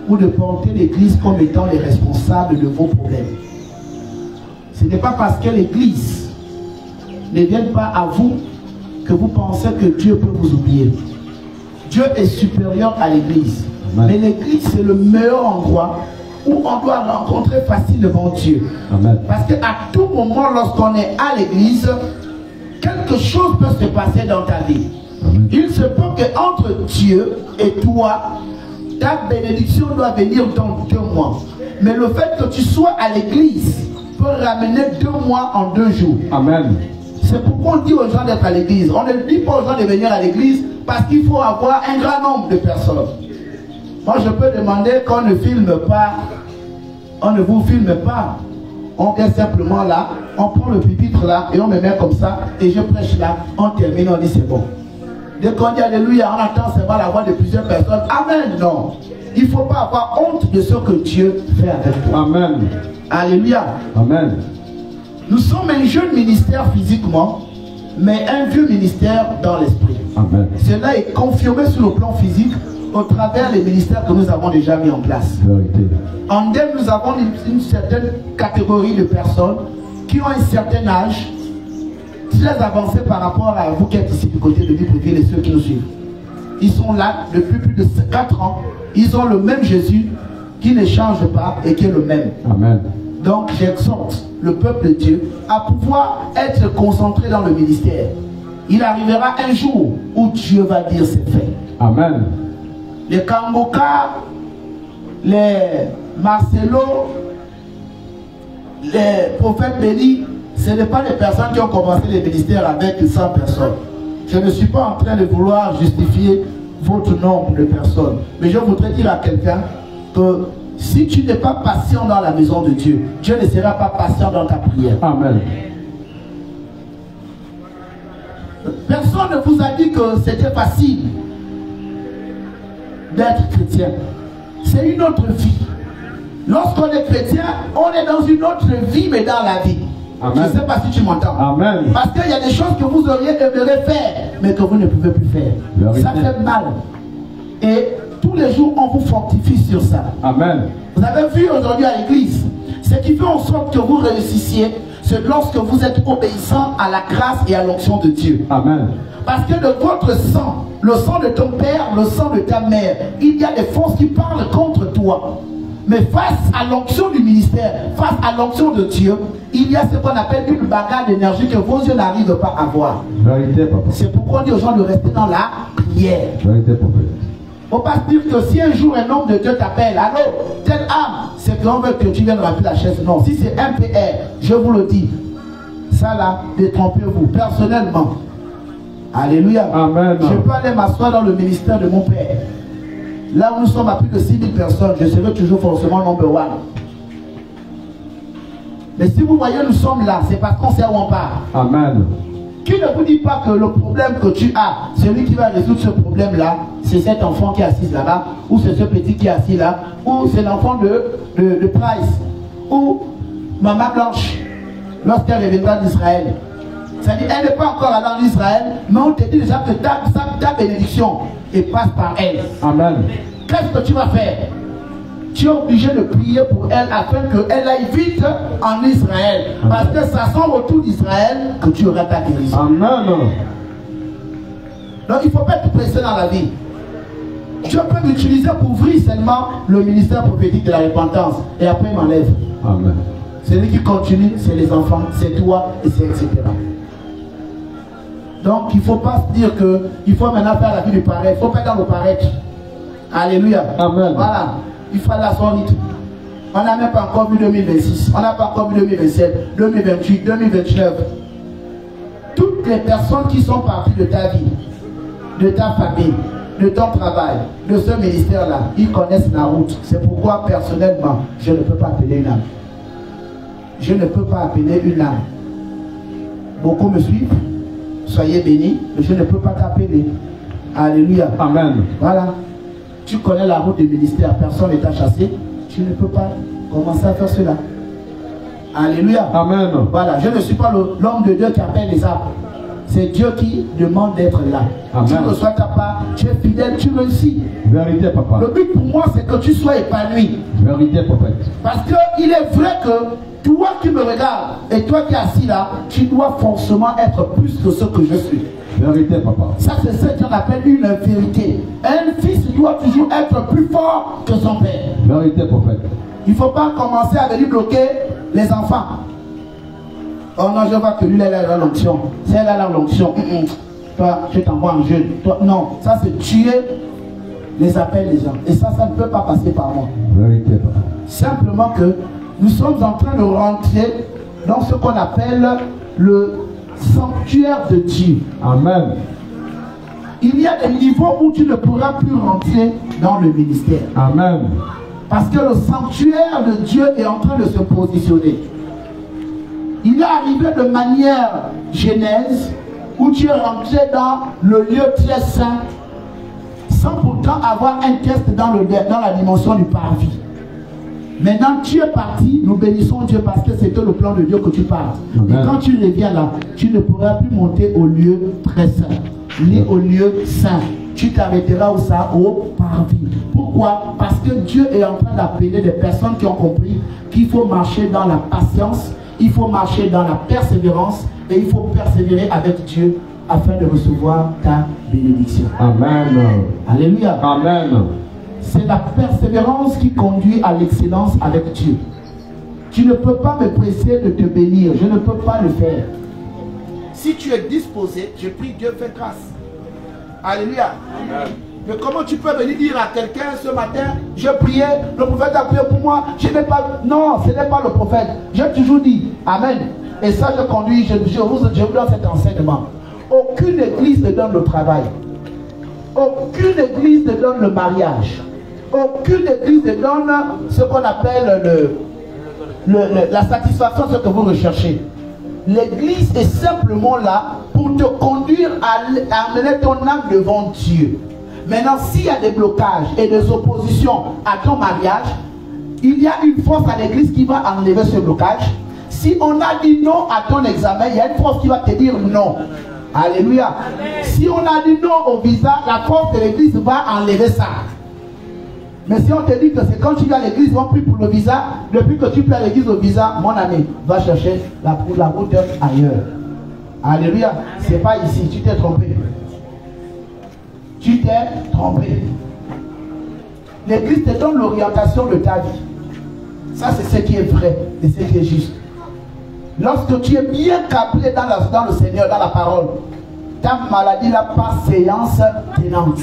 ou de porter l'église comme étant les responsables de vos problèmes. Ce n'est pas parce que l'église ne vient pas à vous que vous pensez que Dieu peut vous oublier. Dieu est supérieur à l'église. Mais l'église, c'est le meilleur endroit où on doit rencontrer facilement Dieu. Amen. Parce qu'à tout moment, lorsqu'on est à l'église, quelque chose peut se passer dans ta vie. Amen. Il se peut qu'entre Dieu et toi, ta bénédiction doit venir dans 2 mois. Mais le fait que tu sois à l'église peut ramener 2 mois en 2 jours. Amen. C'est pourquoi on dit aux gens d'être à l'église. On ne dit pas aux gens de venir à l'église parce qu'il faut avoir un grand nombre de personnes. Moi, je peux demander qu'on ne filme pas, on ne vous filme pas. On vient simplement là, on prend le pupitre là et on me met comme ça et je prêche là, on termine, on dit c'est bon. Dès qu'on dit alléluia, on entend seulement la voix de plusieurs personnes. Amen, non. Il ne faut pas avoir honte de ce que Dieu fait avec toi. Amen. Alléluia. Amen. Nous sommes un jeune ministère physiquement, mais un vieux ministère dans l'esprit. Amen. Cela est confirmé sur le plan physique au travers des ministères que nous avons déjà mis en place. Vérité. En DEM, nous avons une certaine catégorie de personnes qui ont un certain âge, très avancé par rapport à vous qui êtes ici du côté de Libreville et ceux qui nous suivent. Ils sont là depuis plus de 4 ans. Ils ont le même Jésus qui ne change pas et qui est le même. Amen. Donc j'exhorte le peuple de Dieu à pouvoir être concentré dans le ministère. Il arrivera un jour où Dieu va dire c'est fait. Amen. Les Kangoka, les Marcelo, les prophètes bénis, ce n'est pas les personnes qui ont commencé les ministères avec 100 personnes. Je ne suis pas en train de vouloir justifier votre nombre de personnes. Mais je voudrais dire à quelqu'un que si tu n'es pas patient dans la maison de Dieu, Dieu ne sera pas patient dans ta prière. Amen. Personne ne vous a dit que c'était facile d'être chrétien. C'est une autre vie. Lorsqu'on est chrétien, on est dans une autre vie, mais dans la vie. Amen. Je ne sais pas si tu m'entends. Amen. Parce qu'il y a des choses que vous auriez aimé faire, mais que vous ne pouvez plus faire. Vérité. Ça fait mal. Et tous les jours, on vous fortifie sur ça. Amen. Vous avez vu aujourd'hui à l'église, ce qui fait en sorte que vous réussissiez, c'est lorsque vous êtes obéissant à la grâce et à l'onction de Dieu. Amen. Parce que de votre sang, le sang de ton père, le sang de ta mère, il y a des forces qui parlent contre toi. Mais face à l'onction du ministère, face à l'onction de Dieu, il y a ce qu'on appelle une bagarre d'énergie que vos yeux n'arrivent pas à voir. Vérité, papa. C'est pourquoi on dit aux gens de rester dans la prière. Vérité, papa. Il ne faut pas se dire que si un jour un homme de Dieu t'appelle, allô, telle âme, c'est qu'on veut que tu viennes remplir la chaise. Non, si c'est un PR, je vous le dis, ça là, détrompez-vous personnellement. Alléluia. Amen. Je peux aller m'asseoir dans le ministère de mon Père. Là où nous sommes à plus de 6000 personnes, je serai toujours forcément number 1. Mais si vous voyez, nous sommes là, c'est parce qu'on sait où on part. Amen. Qui ne vous dit pas que le problème que tu as, celui qui va résoudre ce problème-là, c'est cet enfant qui est assis là-bas, ou c'est ce petit qui est assis là, ou c'est l'enfant de Price, ou Maman Blanche, lorsqu'elle reviendra d'Israël. C'est-à-dire, elle n'est pas encore allée en Israël, mais on te dit déjà que ta bénédiction et passe par elle. Amen. Qu'est-ce que tu vas faire? tu es obligé de prier pour elle afin qu'elle aille vite en Israël. Parce que ça sent autour d'Israël que tu auras ta guérison. Amen. Donc il ne faut pas être pressé dans la vie. Dieu peut l'utiliser pour ouvrir seulement le ministère prophétique de la repentance. Et après il m'enlève. Amen. Celui qui continue, c'est les enfants, c'est toi, et c'est etc. Donc il ne faut pas se dire qu'il faut maintenant faire la vie du paraître. Il ne faut pas être dans le paraître. Alléluia. Amen. Voilà. Il faut la son rythme. On n'a même pas encore vu 2026. On n'a pas encore vu 2027, 2028, 2029. Toutes les personnes qui sont parties de ta vie, de ta famille, de ton travail, de ce ministère-là, ils connaissent la route. C'est pourquoi personnellement, je ne peux pas appeler une âme. Je ne peux pas appeler une âme. Beaucoup me suivent. Soyez bénis. Mais je ne peux pas t'appeler. Alléluia. Amen. Voilà. Tu connais la route du ministère. Personne ne t'a chassé. Tu ne peux pas commencer à faire cela. Alléluia. Amen. Voilà. Je ne suis pas l'homme de Dieu qui appelle les âmes. C'est Dieu qui demande d'être là. Amen. Tu reçois ta part. Tu es fidèle. Tu réussis. Vérité, papa. Le but pour moi, c'est que tu sois épanoui. Vérité, prophète. Parce qu'il est vrai que toi qui me regardes et toi qui es assis là, tu dois forcément être plus que ce que je suis. Vérité, papa. Ça, c'est ce qu'on appelle une vérité. Un fils doit toujours être plus fort que son père. Vérité, prophète. Il ne faut pas commencer à venir bloquer les enfants. Oh non, je vois que lui, il a l'onction. C'est elle a l'onction. Toi, je t'envoie en jeûne. Toi, non, ça c'est tuer les appels des gens. Et ça ne peut pas passer par moi. Vérité, papa. Simplement que nous sommes en train de rentrer dans ce qu'on appelle le sanctuaire de Dieu. Amen. Il y a des niveaux où tu ne pourras plus rentrer dans le ministère. Amen. Parce que le sanctuaire de Dieu est en train de se positionner. Il est arrivé de manière genèse où tu es rentré dans le lieu très saint sans pourtant avoir un test dans la dimension du parvis. Maintenant, tu es parti, nous bénissons Dieu parce que c'était le plan de Dieu que tu partes. Et quand tu reviens là, tu ne pourras plus monter au lieu très saint, ni au lieu saint. Tu t'arrêteras au parvis. Pourquoi? Parce que Dieu est en train d'appeler des personnes qui ont compris qu'il faut marcher dans la patience, il faut marcher dans la persévérance et il faut persévérer avec Dieu afin de recevoir ta bénédiction. Amen. Alléluia. Amen. C'est la persévérance qui conduit à l'excellence avec Dieu. Tu ne peux pas me presser de te bénir. Je ne peux pas le faire. Si tu es disposé, je prie Dieu, fais grâce. Alléluia. Amen. Mais comment tu peux venir dire à quelqu'un ce matin, je priais, le prophète a prié pour moi, je n'ai pas... Non, ce n'est pas le prophète. J'ai toujours dit, Amen. Et ça, je conduis, je vous donne cet enseignement. Aucune église ne donne le travail. Aucune église ne donne le mariage. Aucune église ne donne ce qu'on appelle la satisfaction, ce que vous recherchez. L'église est simplement là pour te conduire à amener ton âme devant Dieu. Maintenant, s'il y a des blocages et des oppositions à ton mariage, il y a une force à l'église qui va enlever ce blocage. Si on a dit non à ton examen, il y a une force qui va te dire non. Alléluia. Amen. Si on a dit non au visa, la force de l'église va enlever ça. Mais si on te dit que c'est quand tu viens à l'église, on prie pour le visa, depuis que tu pries à l'église au visa, mon ami, va chercher la route ailleurs. Alléluia. C'est pas ici, tu t'es trompé. Tu t'es trompé. L'église te donne l'orientation de ta vie. Ça, c'est ce qui est vrai et ce qui est juste. Lorsque tu es bien câblé dans le Seigneur, dans la parole, ta maladie n'a pas séance tenante.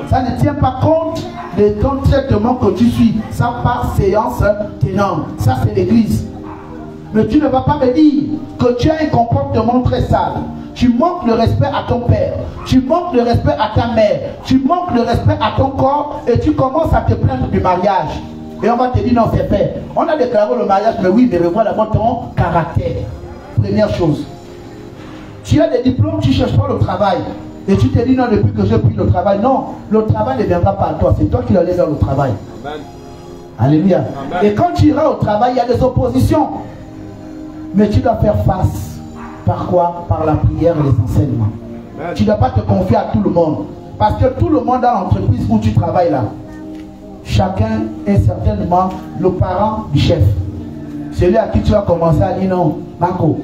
Ça ne tient pas compte de ton traitement que tu suis. Ça part séance tenante. Ça, c'est l'église. Mais tu ne vas pas me dire que tu as un comportement très sale. Tu manques de respect à ton père. Tu manques de respect à ta mère. Tu manques de respect à ton corps et tu commences à te plaindre du mariage. Et on va te dire non, c'est fait. On a déclaré le mariage, mais oui, mais revois d'abord ton caractère. Première chose. Tu as des diplômes, tu ne cherches pas le travail. Et tu te dis non, depuis que j'ai pris le travail. Non, le travail ne viendra pas à toi. C'est toi qui allais dans le travail. Amen. Alléluia. Amen. Et quand tu iras au travail, il y a des oppositions. Mais tu dois faire face. Par quoi? Par la prière et les enseignements. Amen. Tu ne dois pas te confier à tout le monde. Parce que tout le monde dans l'entreprise où tu travailles là, chacun est certainement le parent du chef. Celui à qui tu as commencé à dire non, Marco,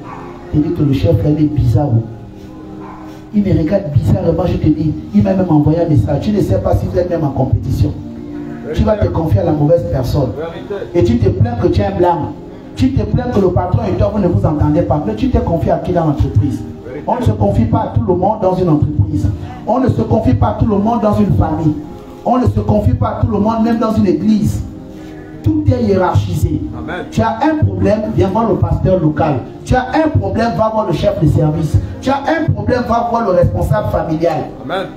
tu dis que le chef elle est bizarre. Il me regarde bizarrement, je te dis, il m'a même envoyé un message. Tu ne sais pas si vous êtes même en compétition. Tu vas te confier à la mauvaise personne. Et tu te plains que tu es un blâme. Tu te plains que le patron et toi, vous ne vous entendez pas. Mais tu t'es confié à qui dans l'entreprise? On ne se confie pas à tout le monde dans une entreprise. On ne se confie pas à tout le monde dans une famille. On ne se confie pas à tout le monde même dans une église. Tout est hiérarchisé. Amen. Tu as un problème, viens voir le pasteur local. Tu as un problème, va voir le chef de service. Tu as un problème, va voir le responsable familial. Amen.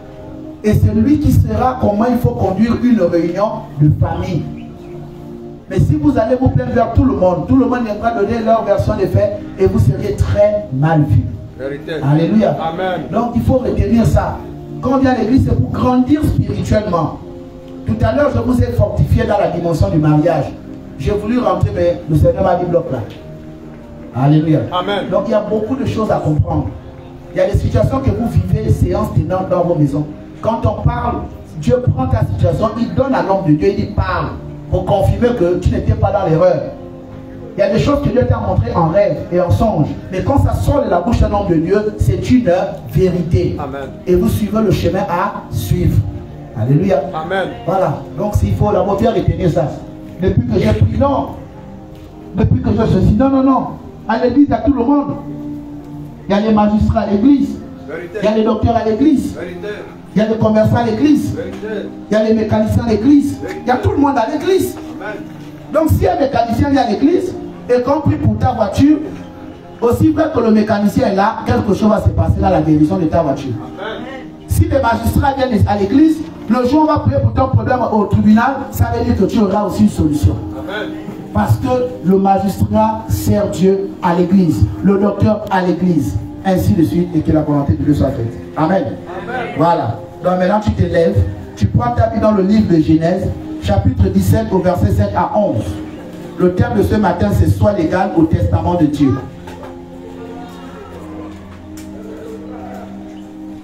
Et c'est lui qui saura comment il faut conduire une réunion de famille. Mais si vous allez vous plaindre vers tout le monde viendra donner leur version des faits et vous seriez très mal vu. Vérité. Alléluia. Amen. Donc il faut retenir ça. Quand on vient à l'église, c'est pour grandir spirituellement. Tout à l'heure, je vous ai fortifié dans la dimension du mariage. J'ai voulu rentrer, mais le Seigneur m'a dit bloc là. Alléluia. Amen. Donc il y a beaucoup de choses à comprendre. Il y a des situations que vous vivez, séances tenantes dans vos maisons. Quand on parle, Dieu prend ta situation, il donne à l'homme de Dieu, il dit parle, pour confirmer que tu n'étais pas dans l'erreur. Il y a des choses que Dieu t'a montrées en rêve et en songe. Mais quand ça sort de la bouche d'un homme de Dieu, c'est une vérité. Amen. Et vous suivez le chemin à suivre. Alléluia. Amen. Voilà. Donc s'il faut la bien retenir ça. Depuis que j'ai pris, non. Depuis que je ceci, non, non, non. À l'église, il y a tout le monde. Il y a les magistrats à l'église. Il y a les docteurs à l'église. Il y a les commerçants à l'église. Il y a les mécaniciens à l'église. Il y a tout le monde à l'église. Donc si un mécanicien est à l'église et qu'on prie pour ta voiture, aussi vrai que le mécanicien est là, quelque chose va se passer dans la guérison de ta voiture. Amen. Si les magistrats viennent à l'église, le jour où on va prier pour ton problème au tribunal, ça veut dire que tu auras aussi une solution. Amen. Parce que le magistrat sert Dieu à l'église, le docteur à l'église, ainsi de suite, et que la volonté de Dieu soit faite. Amen. Amen. Voilà. Donc maintenant tu te lèves, tu prends ta Bible dans le livre de Genèse, chapitre 17 au verset 7 à 11. Le thème de ce matin, c'est sois légal au testament de Dieu.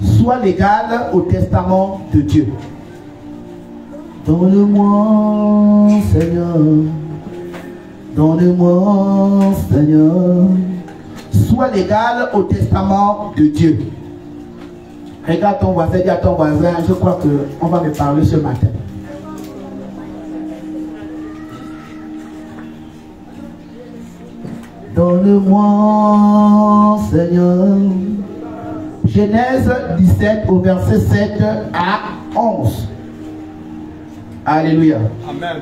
Sois légal au testament de Dieu. Donne-moi, Seigneur. Donne-moi, Seigneur. Sois légal au testament de Dieu. Regarde ton voisin, dis à ton voisin, je crois qu'on va me parler ce matin. Donne-moi, Seigneur. Genèse 17 au verset 7 à 11. Alléluia. Amen.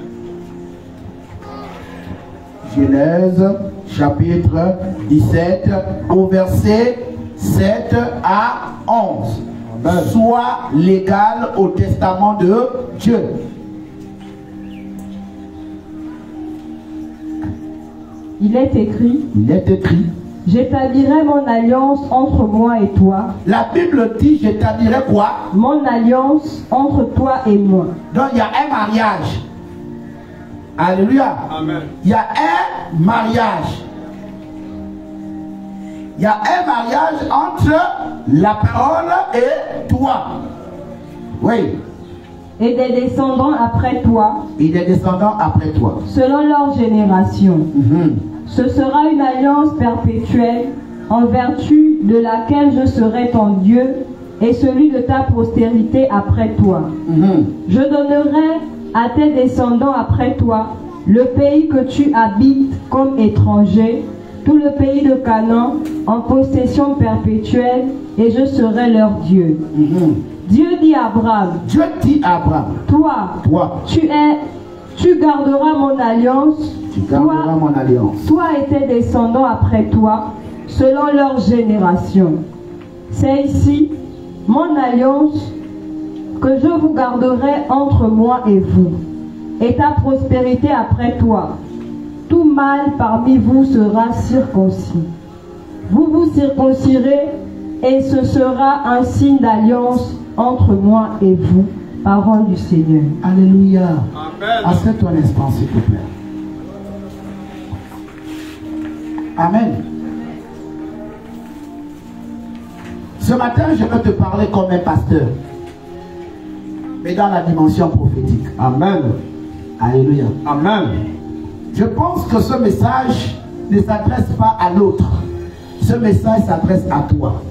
Genèse chapitre 17 au verset 7 à 11. Amen. Sois légal au testament de Dieu. Il est écrit. Il est écrit. J'établirai mon alliance entre moi et toi. La Bible dit j'établirai quoi? Mon alliance entre toi et moi. Donc il y a un mariage. Alléluia. Amen. Il y a un mariage. Il y a un mariage entre la parole et toi. Oui. Et des descendants après toi. Et des descendants après toi. Selon leur génération. Ce sera une alliance perpétuelle en vertu de laquelle je serai ton Dieu et celui de ta postérité après toi. Je donnerai à tes descendants après toi le pays que tu habites comme étranger, tout le pays de Canaan en possession perpétuelle, et je serai leur Dieu. Dieu dit à Abraham, toi, tu garderas mon alliance, toi et tes descendants après toi, selon leur génération. C'est ici mon alliance que je vous garderai entre moi et vous, et ta prospérité après toi. Tout mâle parmi vous sera circoncis. Vous vous circoncirez, et ce sera un signe d'alliance entre moi et vous. Parole du Seigneur. Alléluia. Assieds-toi un instant, s'il te plaît. Amen. Ce matin, je vais te parler comme un pasteur, mais dans la dimension prophétique. Amen. Alléluia. Amen. Je pense que ce message ne s'adresse pas à l'autre. Ce message s'adresse à toi.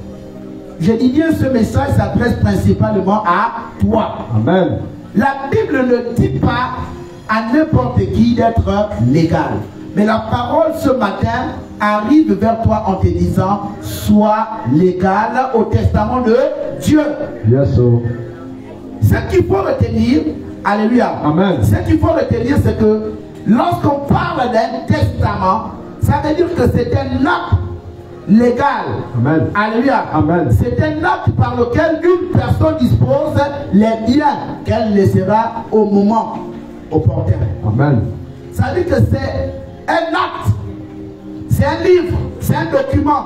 Je dis bien, ce message s'adresse principalement à toi. Amen. La Bible ne dit pas à n'importe qui d'être légal. Mais la parole ce matin arrive vers toi en te disant, sois légal au testament de Dieu. Yes, sir. Ce qu'il faut retenir, alléluia. Amen. Ce qu'il faut retenir, c'est que lorsqu'on parle d'un testament, ça veut dire que c'est un acte légal. Amen. Alléluia. Amen. C'est un acte par lequel une personne dispose les biens qu'elle laissera au moment opportun. Amen. Ça veut dire que c'est un acte, c'est un livre, c'est un document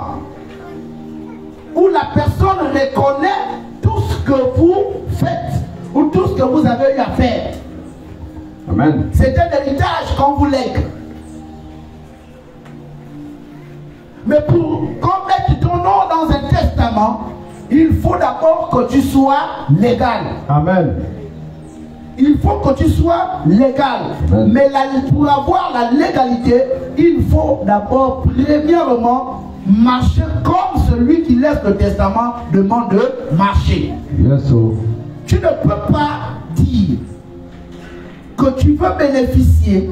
où la personne reconnaît tout ce que vous faites ou tout ce que vous avez eu à faire. Amen. C'est un héritage qu'on vous lègue. Mais pour qu'on mette ton nom dans un testament, il faut d'abord que tu sois légal. Amen. Il faut que tu sois légal. Amen. Mais pour avoir la légalité, il faut d'abord, premièrement, marcher comme celui qui laisse le testament demande de marcher. Yes, sir. Tu ne peux pas dire que tu veux bénéficier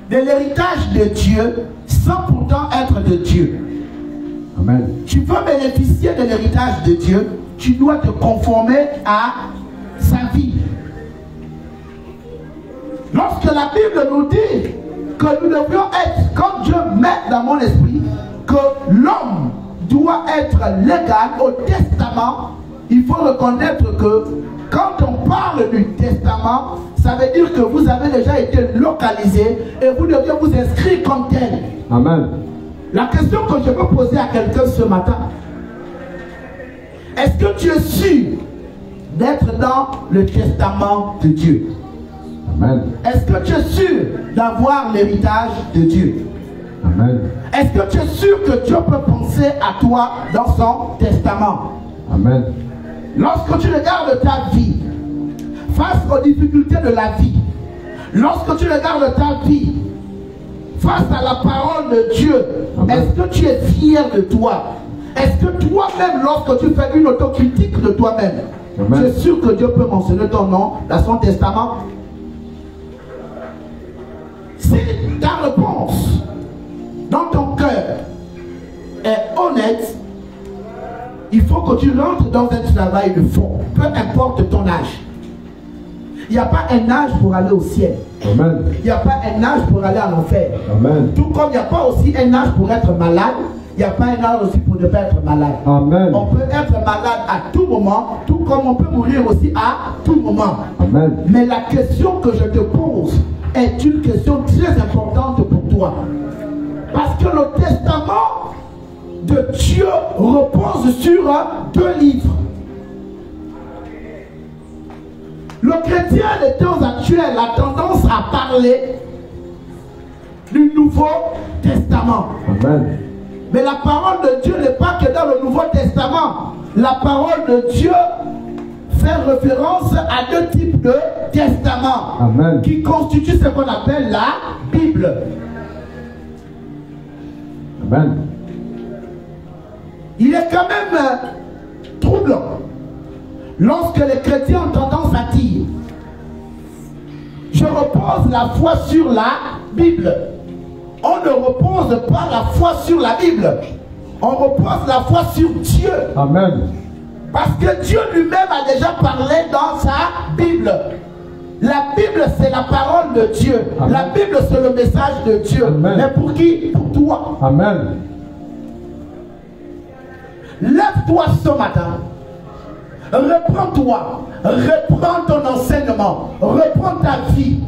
de l'héritage de Dieu sans pourtant être de Dieu. Amen. Tu veux bénéficier de l'héritage de Dieu, tu dois te conformer à sa vie. Lorsque la Bible nous dit que nous devrions être, comme Dieu met dans mon esprit, que l'homme doit être légal au testament, il faut reconnaître que quand on parle du testament, ça veut dire que vous avez déjà été localisé et vous devez vous inscrire comme tel. Amen. La question que je veux poser à quelqu'un ce matin, est-ce que tu es sûr d'être dans le testament de Dieu? Amen. Est-ce que tu es sûr d'avoir l'héritage de Dieu? Amen. Est-ce que tu es sûr que Dieu peut penser à toi dans son testament? Amen. Lorsque tu regardes ta vie, face aux difficultés de la vie, lorsque tu regardes ta vie, face à la parole de Dieu, est-ce que tu es fier de toi? Est-ce que toi-même, lorsque tu fais une autocritique de toi-même, tu es sûr que Dieu peut mentionner ton nom dans son testament? Si ta réponse dans ton cœur est honnête, il faut que tu rentres dans un travail de fond, peu importe ton âge. Il n'y a pas un âge pour aller au ciel. Amen. Il n'y a pas un âge pour aller en enfer. Amen. Tout comme il n'y a pas aussi un âge pour être malade, il n'y a pas un âge aussi pour ne pas être malade. Amen. On peut être malade à tout moment, tout comme on peut mourir aussi à tout moment. Amen. Mais la question que je te pose est une question très importante pour toi. Parce que le testament de Dieu repose sur deux livres. Le chrétien des temps actuels a tendance à parler du Nouveau Testament. Amen. Mais la parole de Dieu n'est pas que dans le Nouveau Testament. La parole de Dieu fait référence à deux types de testaments. Amen. Qui constituent ce qu'on appelle la Bible. Amen. Il est quand même troublant lorsque les chrétiens ont tendance à dire: je repose la foi sur la Bible. On ne repose pas la foi sur la Bible. On repose la foi sur Dieu. Amen. Parce que Dieu lui-même a déjà parlé dans sa Bible. La Bible, c'est la parole de Dieu. Amen. La Bible, c'est le message de Dieu. Amen. Mais pour qui? Pour toi. Amen. Lève-toi ce matin. Reprends-toi. Reprends ton enseignement. Reprends ta vie.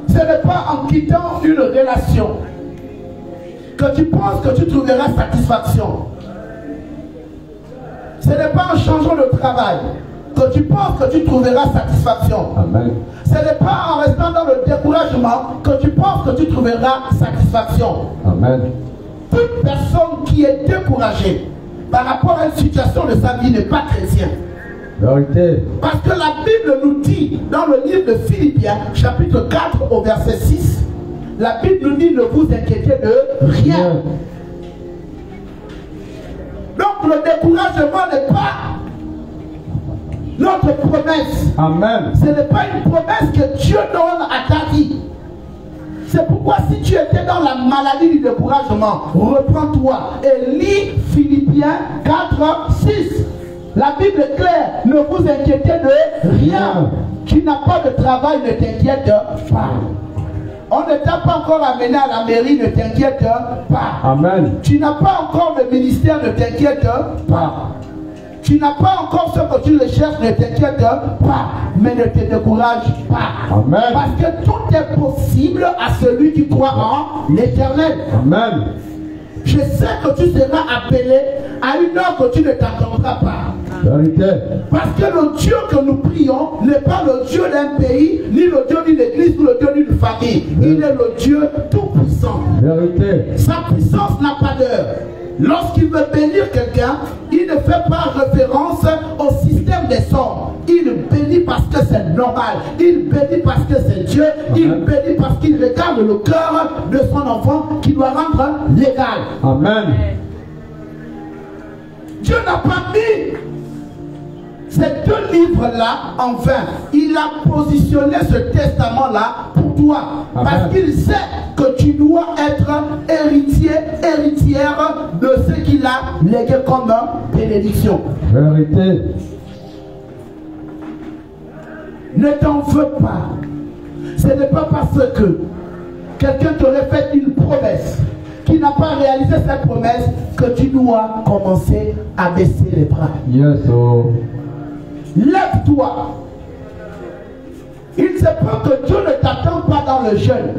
Ce n'est pas en quittant une relation que tu penses que tu trouveras satisfaction. Ce n'est pas en changeant de travail que tu penses que tu trouveras satisfaction. Amen. Ce n'est pas en restant dans le découragement que tu penses que tu trouveras satisfaction. Amen. Toute personne qui est découragée par rapport à une situation de sa vie n'est pas chrétien. Vérité. Parce que la Bible nous dit, dans le livre de Philippiens, chapitre 4 au verset 6, la Bible nous dit ne vous inquiétez de rien. Donc le découragement n'est pas notre promesse. Amen. Ce n'est pas une promesse que Dieu donne à ta vie. C'est pourquoi si tu étais dans la maladie du découragement, reprends-toi et lis Philippiens 4, 6. La Bible est claire, ne vous inquiétez de rien. Tu n'as pas de travail, ne t'inquiète pas. On ne t'a pas encore amené à la mairie, ne t'inquiète pas. Amen. Tu n'as pas encore de ministère, ne t'inquiète pas. Tu n'as pas encore ce que tu recherches, ne t'inquiète pas. Mais ne te décourage pas. Amen. Parce que tout est possible à celui qui croit en l'Éternel. Amen. Je sais que tu seras appelé à une heure que tu ne t'attendras pas. Vérité. Parce que le Dieu que nous prions n'est pas le Dieu d'un pays, ni le Dieu d'une église, ni le Dieu d'une famille. Il est le Dieu tout-puissant. Vérité. Sa puissance n'a pas d'heure. Lorsqu'il veut bénir quelqu'un, il ne fait pas référence au système des hommes. Il bénit parce que c'est normal. Il bénit parce que c'est Dieu. Il bénit parce qu'il regarde le cœur de son enfant qui doit rendre légal. Amen. Dieu n'a pas mis ces deux livres-là en vain. Il a positionné ce testament-là pour toi. Parce qu'il sait que tu dois être héritier, héritière de ce qu'il a légué comme bénédiction. Vérité. Ne t'en veux pas. Ce n'est pas parce que quelqu'un t'aurait fait une promesse qui n'a pas réalisé cette promesse que tu dois commencer à baisser les bras. Yes, oh. Lève-toi. Il se peut que Dieu ne t'attend pas dans le jeûne.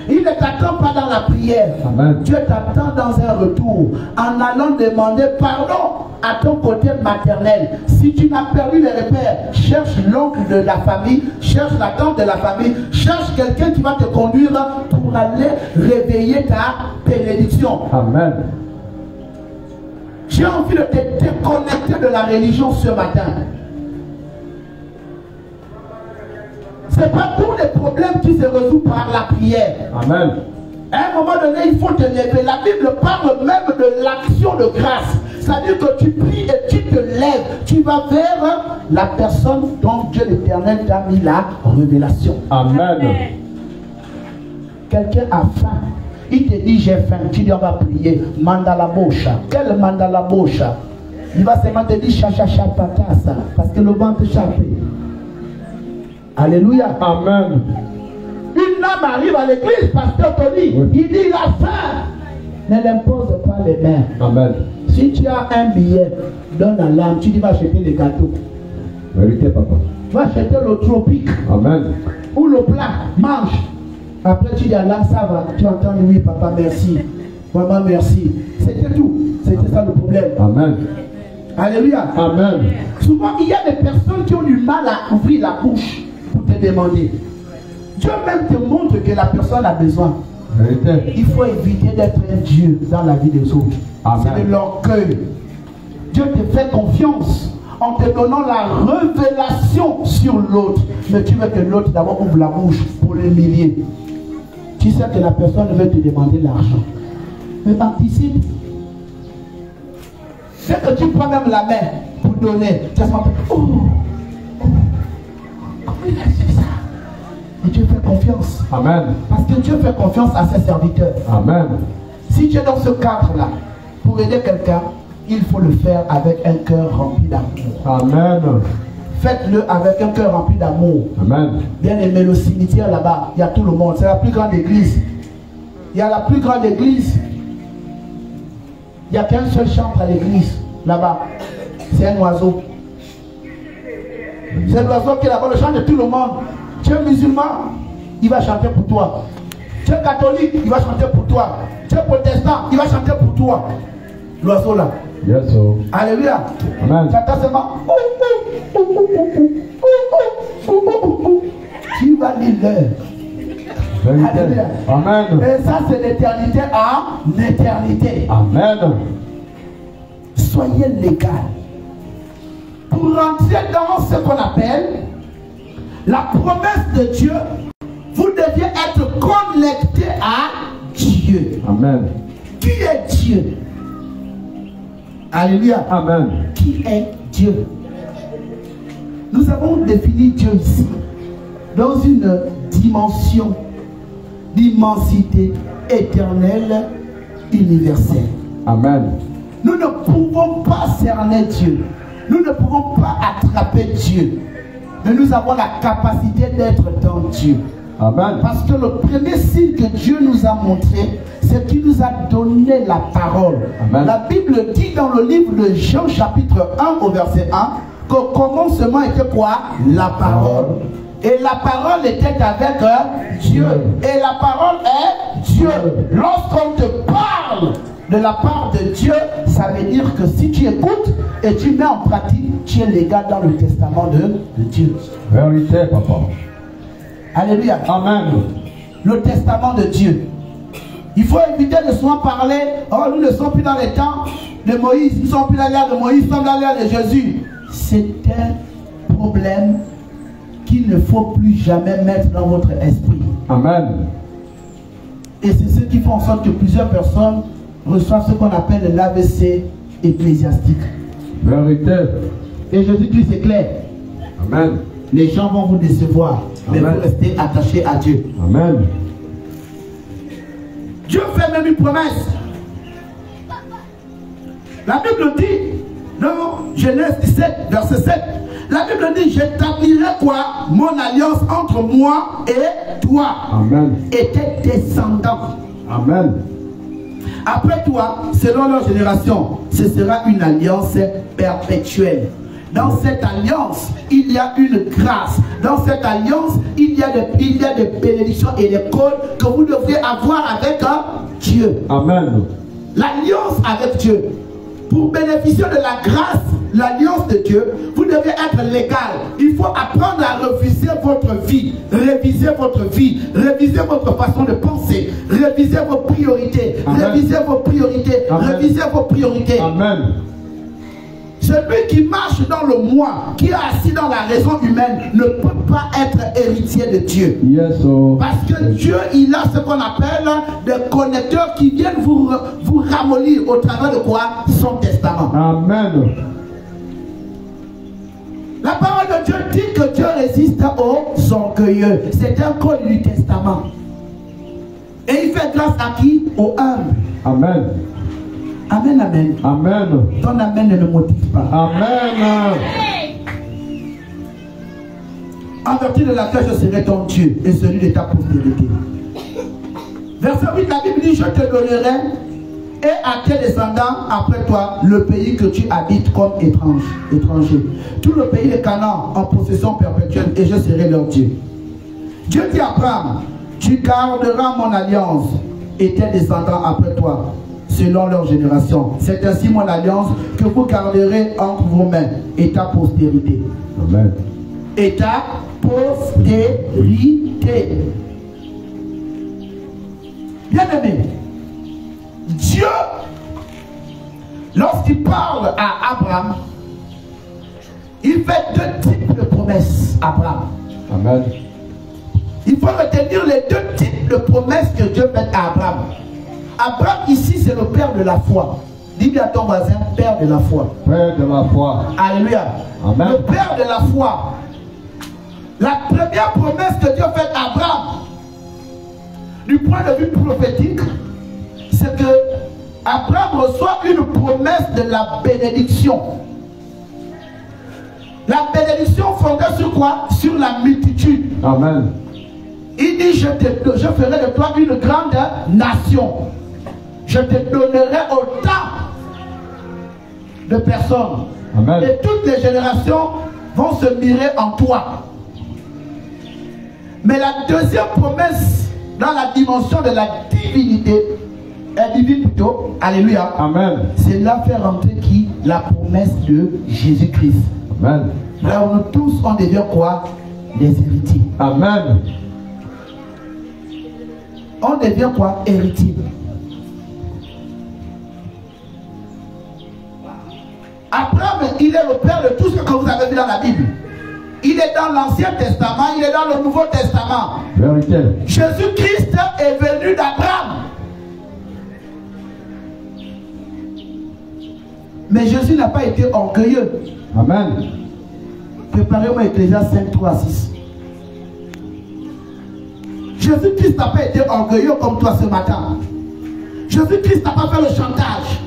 Il ne t'attend pas dans la prière. Amen. Dieu t'attend dans un retour en allant demander pardon à ton côté maternel. Si tu n'as perdu les repères, cherche l'oncle de la famille, cherche la tante de la famille, cherche quelqu'un qui va te conduire pour aller réveiller ta bénédiction. Amen. J'ai envie de te déconnecter de la religion ce matin. Ce n'est pas tous les problèmes qui se résolvent par la prière. Amen. À un moment donné, il faut te lever. La Bible parle même de l'action de grâce. C'est-à-dire que tu pries et tu te lèves. Tu vas vers la personne dont Dieu l'Éternel t'a mis la révélation. Amen. Quelqu'un a faim. Il te dit j'ai faim. Tu dis on va prier. Mandala bosha. Quel mandala bosha? Il va seulement te dire chacha chapatasa. Parce que le ventre chapé. Alléluia. Amen. Une âme arrive à l'église, pasteur Tony. Oui. Il dit la faim. Ne l'impose pas les mains. Amen. Si tu as un billet, donne à l'âme. Tu dis va acheter les gâteaux. Vérité, papa. Va acheter le tropique. Amen. Ou le plat. Mange. Après tu dis à l'âme ça va. Tu entends oui papa merci. Maman merci. C'était tout. C'était ça le problème. Amen. Alléluia. Amen. Souvent il y a des personnes qui ont du mal à ouvrir la bouche pour te demander. Dieu même te montre que la personne a besoin. Vérité. Il faut éviter d'être un Dieu dans la vie des autres. C'est de l'orgueil. Dieu te fait confiance en te donnant la révélation sur l'autre. Mais tu veux que l'autre d'abord ouvre la bouche pour l'humilier. Tu sais que la personne veut te demander l'argent. Mais participe. Dès que tu prends même la main pour donner, tu vas se dire, oh, comment il a fait ça? Et Dieu fait confiance. Amen. Parce que Dieu fait confiance à ses serviteurs. Amen. Si tu es dans ce cadre-là, pour aider quelqu'un, il faut le faire avec un cœur rempli d'amour. Amen. Faites-le avec un cœur rempli d'amour. Amen. Bien aimé, le cimetière là-bas, il y a tout le monde. C'est la plus grande église. Il y a la plus grande église. Il n'y a qu'un seul chantre à l'église, là-bas. C'est un oiseau. C'est l'oiseau qui est là-bas, le chant de tout le monde. Tu es musulman, il va chanter pour toi. Tu es catholique, il va chanter pour toi. Tu es protestant, il va chanter pour toi. L'oiseau là. Yes, so. Alléluia. Amen. J'entends seulement. Tu vas lire l'heure. Alléluia. Amen. Et ça, c'est l'éternité en éternité. Amen. Soyez légal. pour rentrer dans ce qu'on appelle la promesse de Dieu, vous deviez être connecté à Dieu. Amen. Qui est Dieu? Alléluia. Amen. Qui est Dieu? Nous avons défini Dieu ici dans une dimension d'immensité éternelle, universelle. Amen. Nous ne pouvons pas cerner Dieu. Nous ne pouvons pas attraper Dieu. Mais nous avons la capacité d'être dans Dieu. Amen. Parce que le premier signe que Dieu nous a montré, c'est qu'il nous a donné la parole. Amen. La Bible dit dans le livre de Jean chapitre 1 au verset 1 qu'au commencement était quoi? La parole. Et la parole était avec Dieu. Et la parole est Dieu. Lorsqu'on te parle de la part de Dieu, ça veut dire que si tu écoutes et tu mets en pratique, tu es légal dans le testament de Dieu. Vérité, papa. Alléluia. Amen. Le testament de Dieu. Il faut éviter de souvent parler, oh, nous ne sommes plus dans les temps de Moïse, nous ne sommes plus dans l'ère de Moïse, nous sommes dans l'ère de Jésus. C'est un problème qu'il ne faut plus jamais mettre dans votre esprit. Amen. Et c'est ce qui fait en sorte que plusieurs personnes reçoivent ce qu'on appelle l'AVC ecclésiastique. Vérité. Et Jésus-Christ est clair. Amen. Les gens vont vous décevoir, mais Amen. vous restez attachés à Dieu. Amen. Dieu fait même une promesse. La Bible dit, dans Genèse 17, verset 7, la Bible dit, j'établirai quoi? Mon alliance entre moi et toi. Amen. Et tes descendants. Amen. Après toi, selon leur génération, ce sera une alliance perpétuelle. Dans cette alliance, il y a une grâce. Dans cette alliance, il y a des bénédictions et des codes que vous devriez avoir avec Dieu. Amen. L'alliance avec Dieu. Pour bénéficier de la grâce, l'alliance de Dieu, vous devez être légal. Il faut apprendre à reviser votre vie, réviser votre vie, réviser votre façon de penser, réviser vos priorités, Amen. réviser vos priorités, Amen. réviser vos priorités. Amen. Celui qui marche dans le moi, qui est assis dans la raison humaine, ne peut pas être héritier de Dieu. Yes, oh. Parce que Dieu, il a ce qu'on appelle des connecteurs qui viennent vous ramollir au travers de quoi? Son testament. Amen. La parole de Dieu dit que Dieu résiste aux orgueilleux. C'est un code du testament. Et il fait grâce à qui? Aux humbles. Amen. Amen, amen. Amen. Ton amen ne me motive pas. Amen. En vertu de laquelle je serai ton Dieu et celui de ta postérité. Verset 8, la Bible dit, je te donnerai et à tes descendants après toi le pays que tu habites comme étranger. Tout le pays de Canaan en possession perpétuelle et je serai leur Dieu. Dieu dit à Abraham, tu garderas mon alliance et tes descendants après toi, selon leur génération. C'est ainsi mon alliance que vous garderez entre vos mains et ta postérité. Amen. Et ta postérité. Bien aimé, Dieu, lorsqu'il parle à Abraham, il fait deux types de promesses à Abraham. Amen. Il faut retenir les deux types de promesses que Dieu fait à Abraham. Abraham ici c'est le père de la foi. Dis bien à ton voisin, père de la foi. Père de la foi. Alléluia. Amen. Le père de la foi. La première promesse que Dieu fait à Abraham, du point de vue prophétique, c'est que Abraham reçoit une promesse de la bénédiction. La bénédiction fondée sur quoi? Sur la multitude. Amen. Il dit, je ferai de toi une grande nation. Je te donnerai autant de personnes. Amen. Et toutes les générations vont se mirer en toi. Mais la deuxième promesse dans la dimension de la divinité, divine plutôt, alléluia. Amen. C'est là faire rentrer qui? La promesse de Jésus-Christ. Amen. Alors nous tous, on devient quoi? Des héritiers. Amen. On devient quoi? Héritier. Abraham, il est le père de tout ce que vous avez vu dans la Bible. Il est dans l'Ancien Testament, il est dans le Nouveau Testament. Vérité. Jésus-Christ est venu d'Abraham. Mais Jésus n'a pas été orgueilleux. Amen. Préparez-moi Ecclésiaste 5, 3, 6. Jésus-Christ n'a pas été orgueilleux comme toi ce matin. Jésus-Christ n'a pas fait le chantage.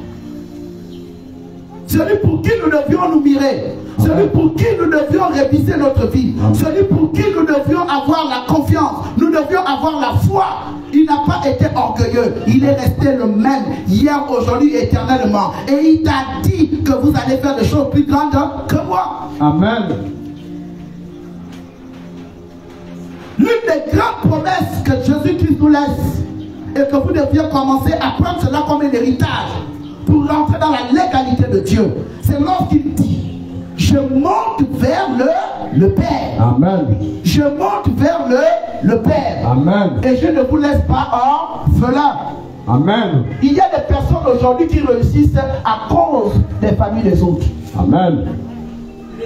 Celui pour qui nous devions nous mirer, celui pour qui nous devions réviser notre vie, celui pour qui nous devions avoir la confiance, nous devions avoir la foi. Il n'a pas été orgueilleux. Il est resté le même hier, aujourd'hui, éternellement. Et il t'a dit que vous allez faire des choses plus grandes que moi. Amen. L'une des grandes promesses que Jésus-Christ nous laisse et que vous deviez commencer à prendre cela comme un héritage pour rentrer dans la légalité de Dieu, c'est lorsqu'il dit: je monte vers le Père. Amen. Je monte vers le Père. Amen. Et je ne vous laisse pas orphelins. Amen. Il y a des personnes aujourd'hui qui réussissent à cause des familles des autres. Amen.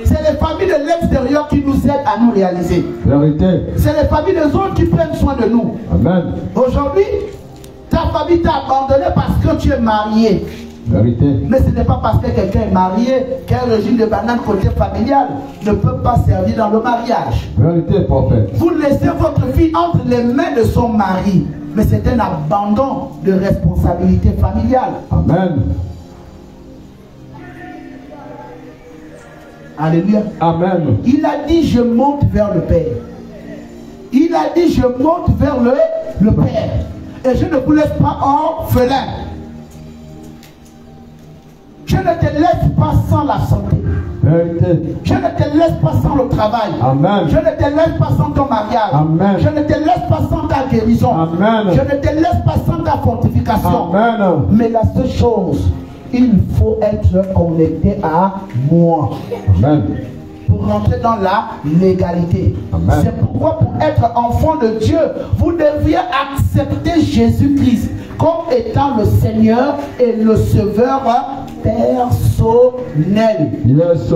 C'est les familles de l'extérieur qui nous aident à nous réaliser. Vérité. C'est les familles des autres qui prennent soin de nous. Amen. Aujourd'hui, ta famille t'a abandonné parce que tu es marié. Vérité. Mais ce n'est pas parce que quelqu'un est marié qu'un régime de banane côté familial ne peut pas servir dans le mariage. Vérité, prophète. Vous laissez votre fille entre les mains de son mari, mais c'est un abandon de responsabilité familiale. Amen. Alléluia. Amen. Il a dit: je monte vers le Père. Il a dit: je monte vers le Père. Et je ne vous laisse pas orphelin. Je ne te laisse pas sans la santé. Vérité. Je ne te laisse pas sans le travail. Amen. Je ne te laisse pas sans ton mariage. Amen. Je ne te laisse pas sans ta guérison. Amen. Je ne te laisse pas sans ta fortification. Amen. Mais la seule chose, il faut être connecté à moi. Amen. Pour rentrer dans la légalité. C'est pourquoi pour être enfant de Dieu, vous deviez accepter Jésus-Christ comme étant le Seigneur et le Sauveur personnel. Yes.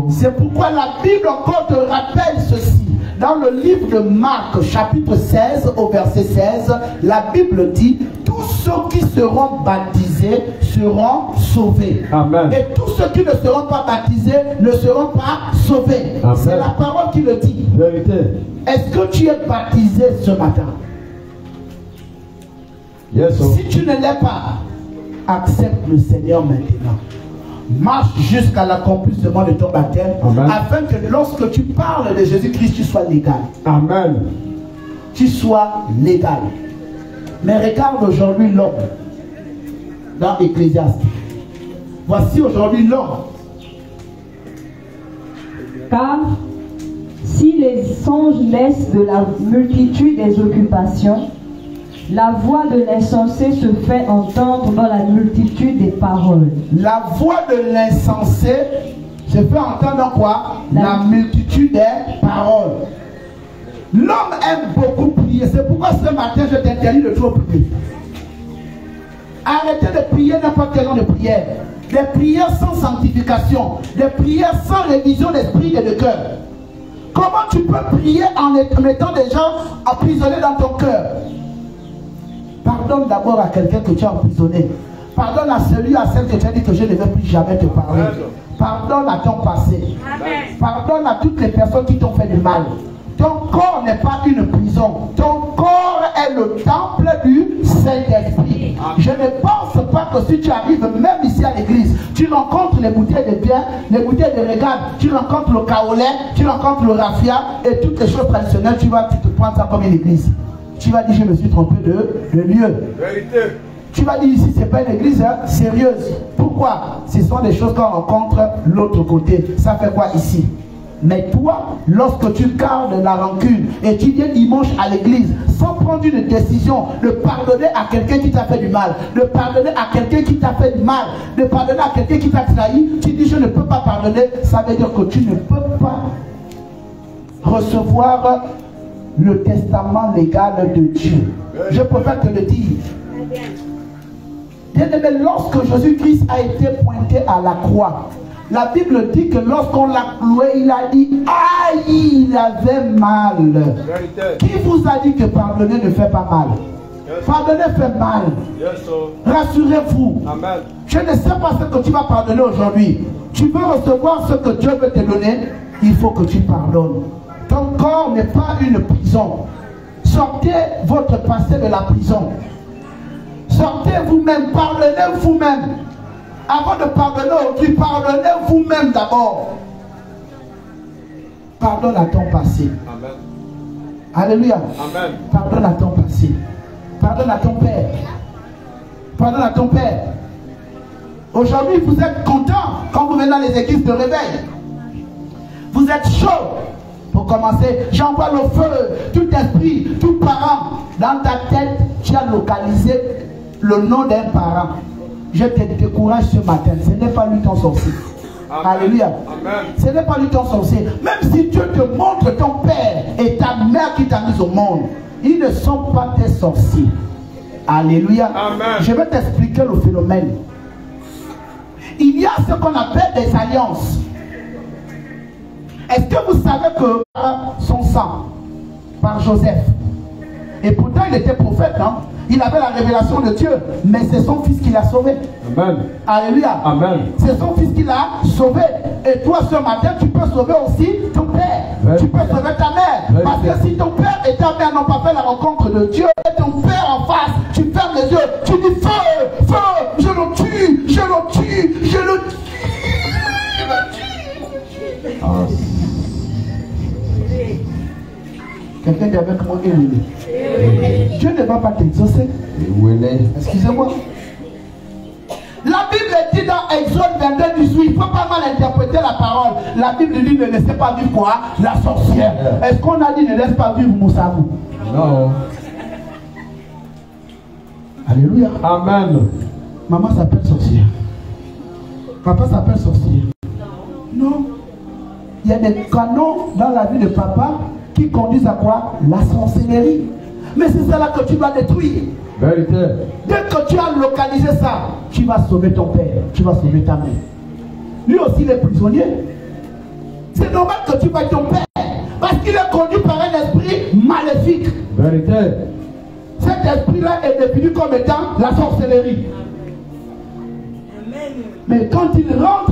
C'est pourquoi la Bible encore te rappelle ceci. Dans le livre de Marc, chapitre 16, au verset 16, la Bible dit: tous ceux qui seront baptisés seront sauvés. Amen. Et tous ceux qui ne seront pas baptisés ne seront pas sauvés. C'est la parole qui le dit. Vérité. Est-ce que tu es baptisé ce matin? Yes. Si tu ne l'es pas, accepte le Seigneur maintenant. Marche jusqu'à l'accomplissement de ton baptême. Amen. Afin que lorsque tu parles de Jésus-Christ, tu sois légal. Amen. Tu sois légal. Mais regarde aujourd'hui l'homme dans Ecclésiaste. Voici aujourd'hui l'homme. Car si les songes naissent de la multitude des occupations, la voix de l'insensé se fait entendre dans la multitude des paroles. La voix de l'insensé se fait entendre quoi? La multitude des paroles. L'homme aime beaucoup prier. C'est pourquoi ce matin je t'interdis de trop prier. Arrêtez de prier n'importe quel genre de prière. Des prières sans sanctification. Des prières sans révision d'esprit et de cœur. Comment tu peux prier en mettant des gens emprisonnés dans ton cœur? Pardonne d'abord à quelqu'un que tu as emprisonné. Pardonne à celui, à celle que tu as dit que je ne vais plus jamais te parler. Pardonne à ton passé. Pardonne à toutes les personnes qui t'ont fait du mal. Ton corps n'est pas une prison. Ton corps est le temple du Saint-Esprit. Je ne pense pas que si tu arrives même ici à l'église, tu rencontres les bouteilles de bière, les bouteilles de régate, tu rencontres le kaolin, tu rencontres le raffia et toutes les choses traditionnelles, tu te prends ça comme une église. Tu vas dire: je me suis trompé de lieu. Vérité. Tu vas dire: ici c'est pas une église sérieuse. Pourquoi? Ce sont des choses qu'on rencontre l'autre côté. Ça fait quoi ici? Mais toi, lorsque tu gardes la rancune et tu viens dimanche à l'église sans prendre une décision de pardonner à quelqu'un qui t'a fait du mal, de pardonner à quelqu'un qui t'a fait du mal, de pardonner à quelqu'un qui t'a trahi, tu dis: je ne peux pas pardonner. Ça veut dire que tu ne peux pas recevoir le testament légal de Dieu. Je préfère te le dire. Bien-aimé, lorsque Jésus-Christ a été pointé à la croix, La Bible dit que lorsqu'on l'a cloué, il a dit aïe, il avait mal. Qui vous a dit que pardonner ne fait pas mal? Pardonner fait mal. Rassurez-vous. Je ne sais pas ce que tu vas pardonner aujourd'hui. Tu veux recevoir ce que Dieu veut te donner, il faut que tu pardonnes. Ton corps n'est pas une prison. Sortez votre passé de la prison. Sortez vous-même, pardonnez vous-même. Avant de pardonner aujourd'hui, pardonnez vous-même d'abord. Pardonne à ton passé. Amen. Alléluia. Amen. Pardonne à ton passé. Pardonne à ton père. Pardonne à ton père. Aujourd'hui, vous êtes content quand vous venez dans les églises de réveil. Vous êtes chaud. Pour commencer, j'envoie le feu, tout esprit, tout parent. Dans ta tête, tu as localisé le nom d'un parent. Je te décourage ce matin. Ce n'est pas lui ton sorcier. Amen. Alléluia. Amen. Ce n'est pas lui ton sorcier. Même si Dieu te montre ton père et ta mère qui t'a mis au monde, ils ne sont pas tes sorciers. Alléluia. Amen. Je vais t'expliquer le phénomène. Il y a ce qu'on appelle des alliances. Est-ce que vous savez que son sang par Joseph, et pourtant il était prophète, hein? Il avait la révélation de Dieu, mais c'est son fils qui l'a sauvé. Amen. Alléluia. Amen. C'est son fils qui l'a sauvé. Et toi ce matin, tu peux sauver aussi ton père. Amen. Tu peux sauver ta mère. Amen. Parce que si ton père et ta mère n'ont pas fait la rencontre de Dieu, et ton père en face, tu fermes les yeux, tu dis feu, feu, je le tue, je le tue, je le tue. Quelqu'un dit avec moi, Dieu ne va pas t'exaucer. Excusez-moi. La Bible dit dans Exode 22, 18, il ne faut pas mal interpréter la parole. La Bible dit ne laissez pas vivre quoi? La sorcière. Est-ce qu'on a dit ne laisse pas vivre Moussabou? Non. Alléluia. Amen. Maman s'appelle sorcière. Papa s'appelle sorcier. Non. Il y a des canons dans la vie de papa qui conduisent à quoi? La sorcellerie. Mais c'est cela que tu vas détruire. Vérité. Dès que tu as localisé ça, tu vas sauver ton père, tu vas sauver ta mère. Lui aussi il est prisonnier. C'est normal que tu veuilles ton père, parce qu'il est conduit par un esprit maléfique. Vérité. Cet esprit-là est défini comme étant la sorcellerie. Mais quand il rentre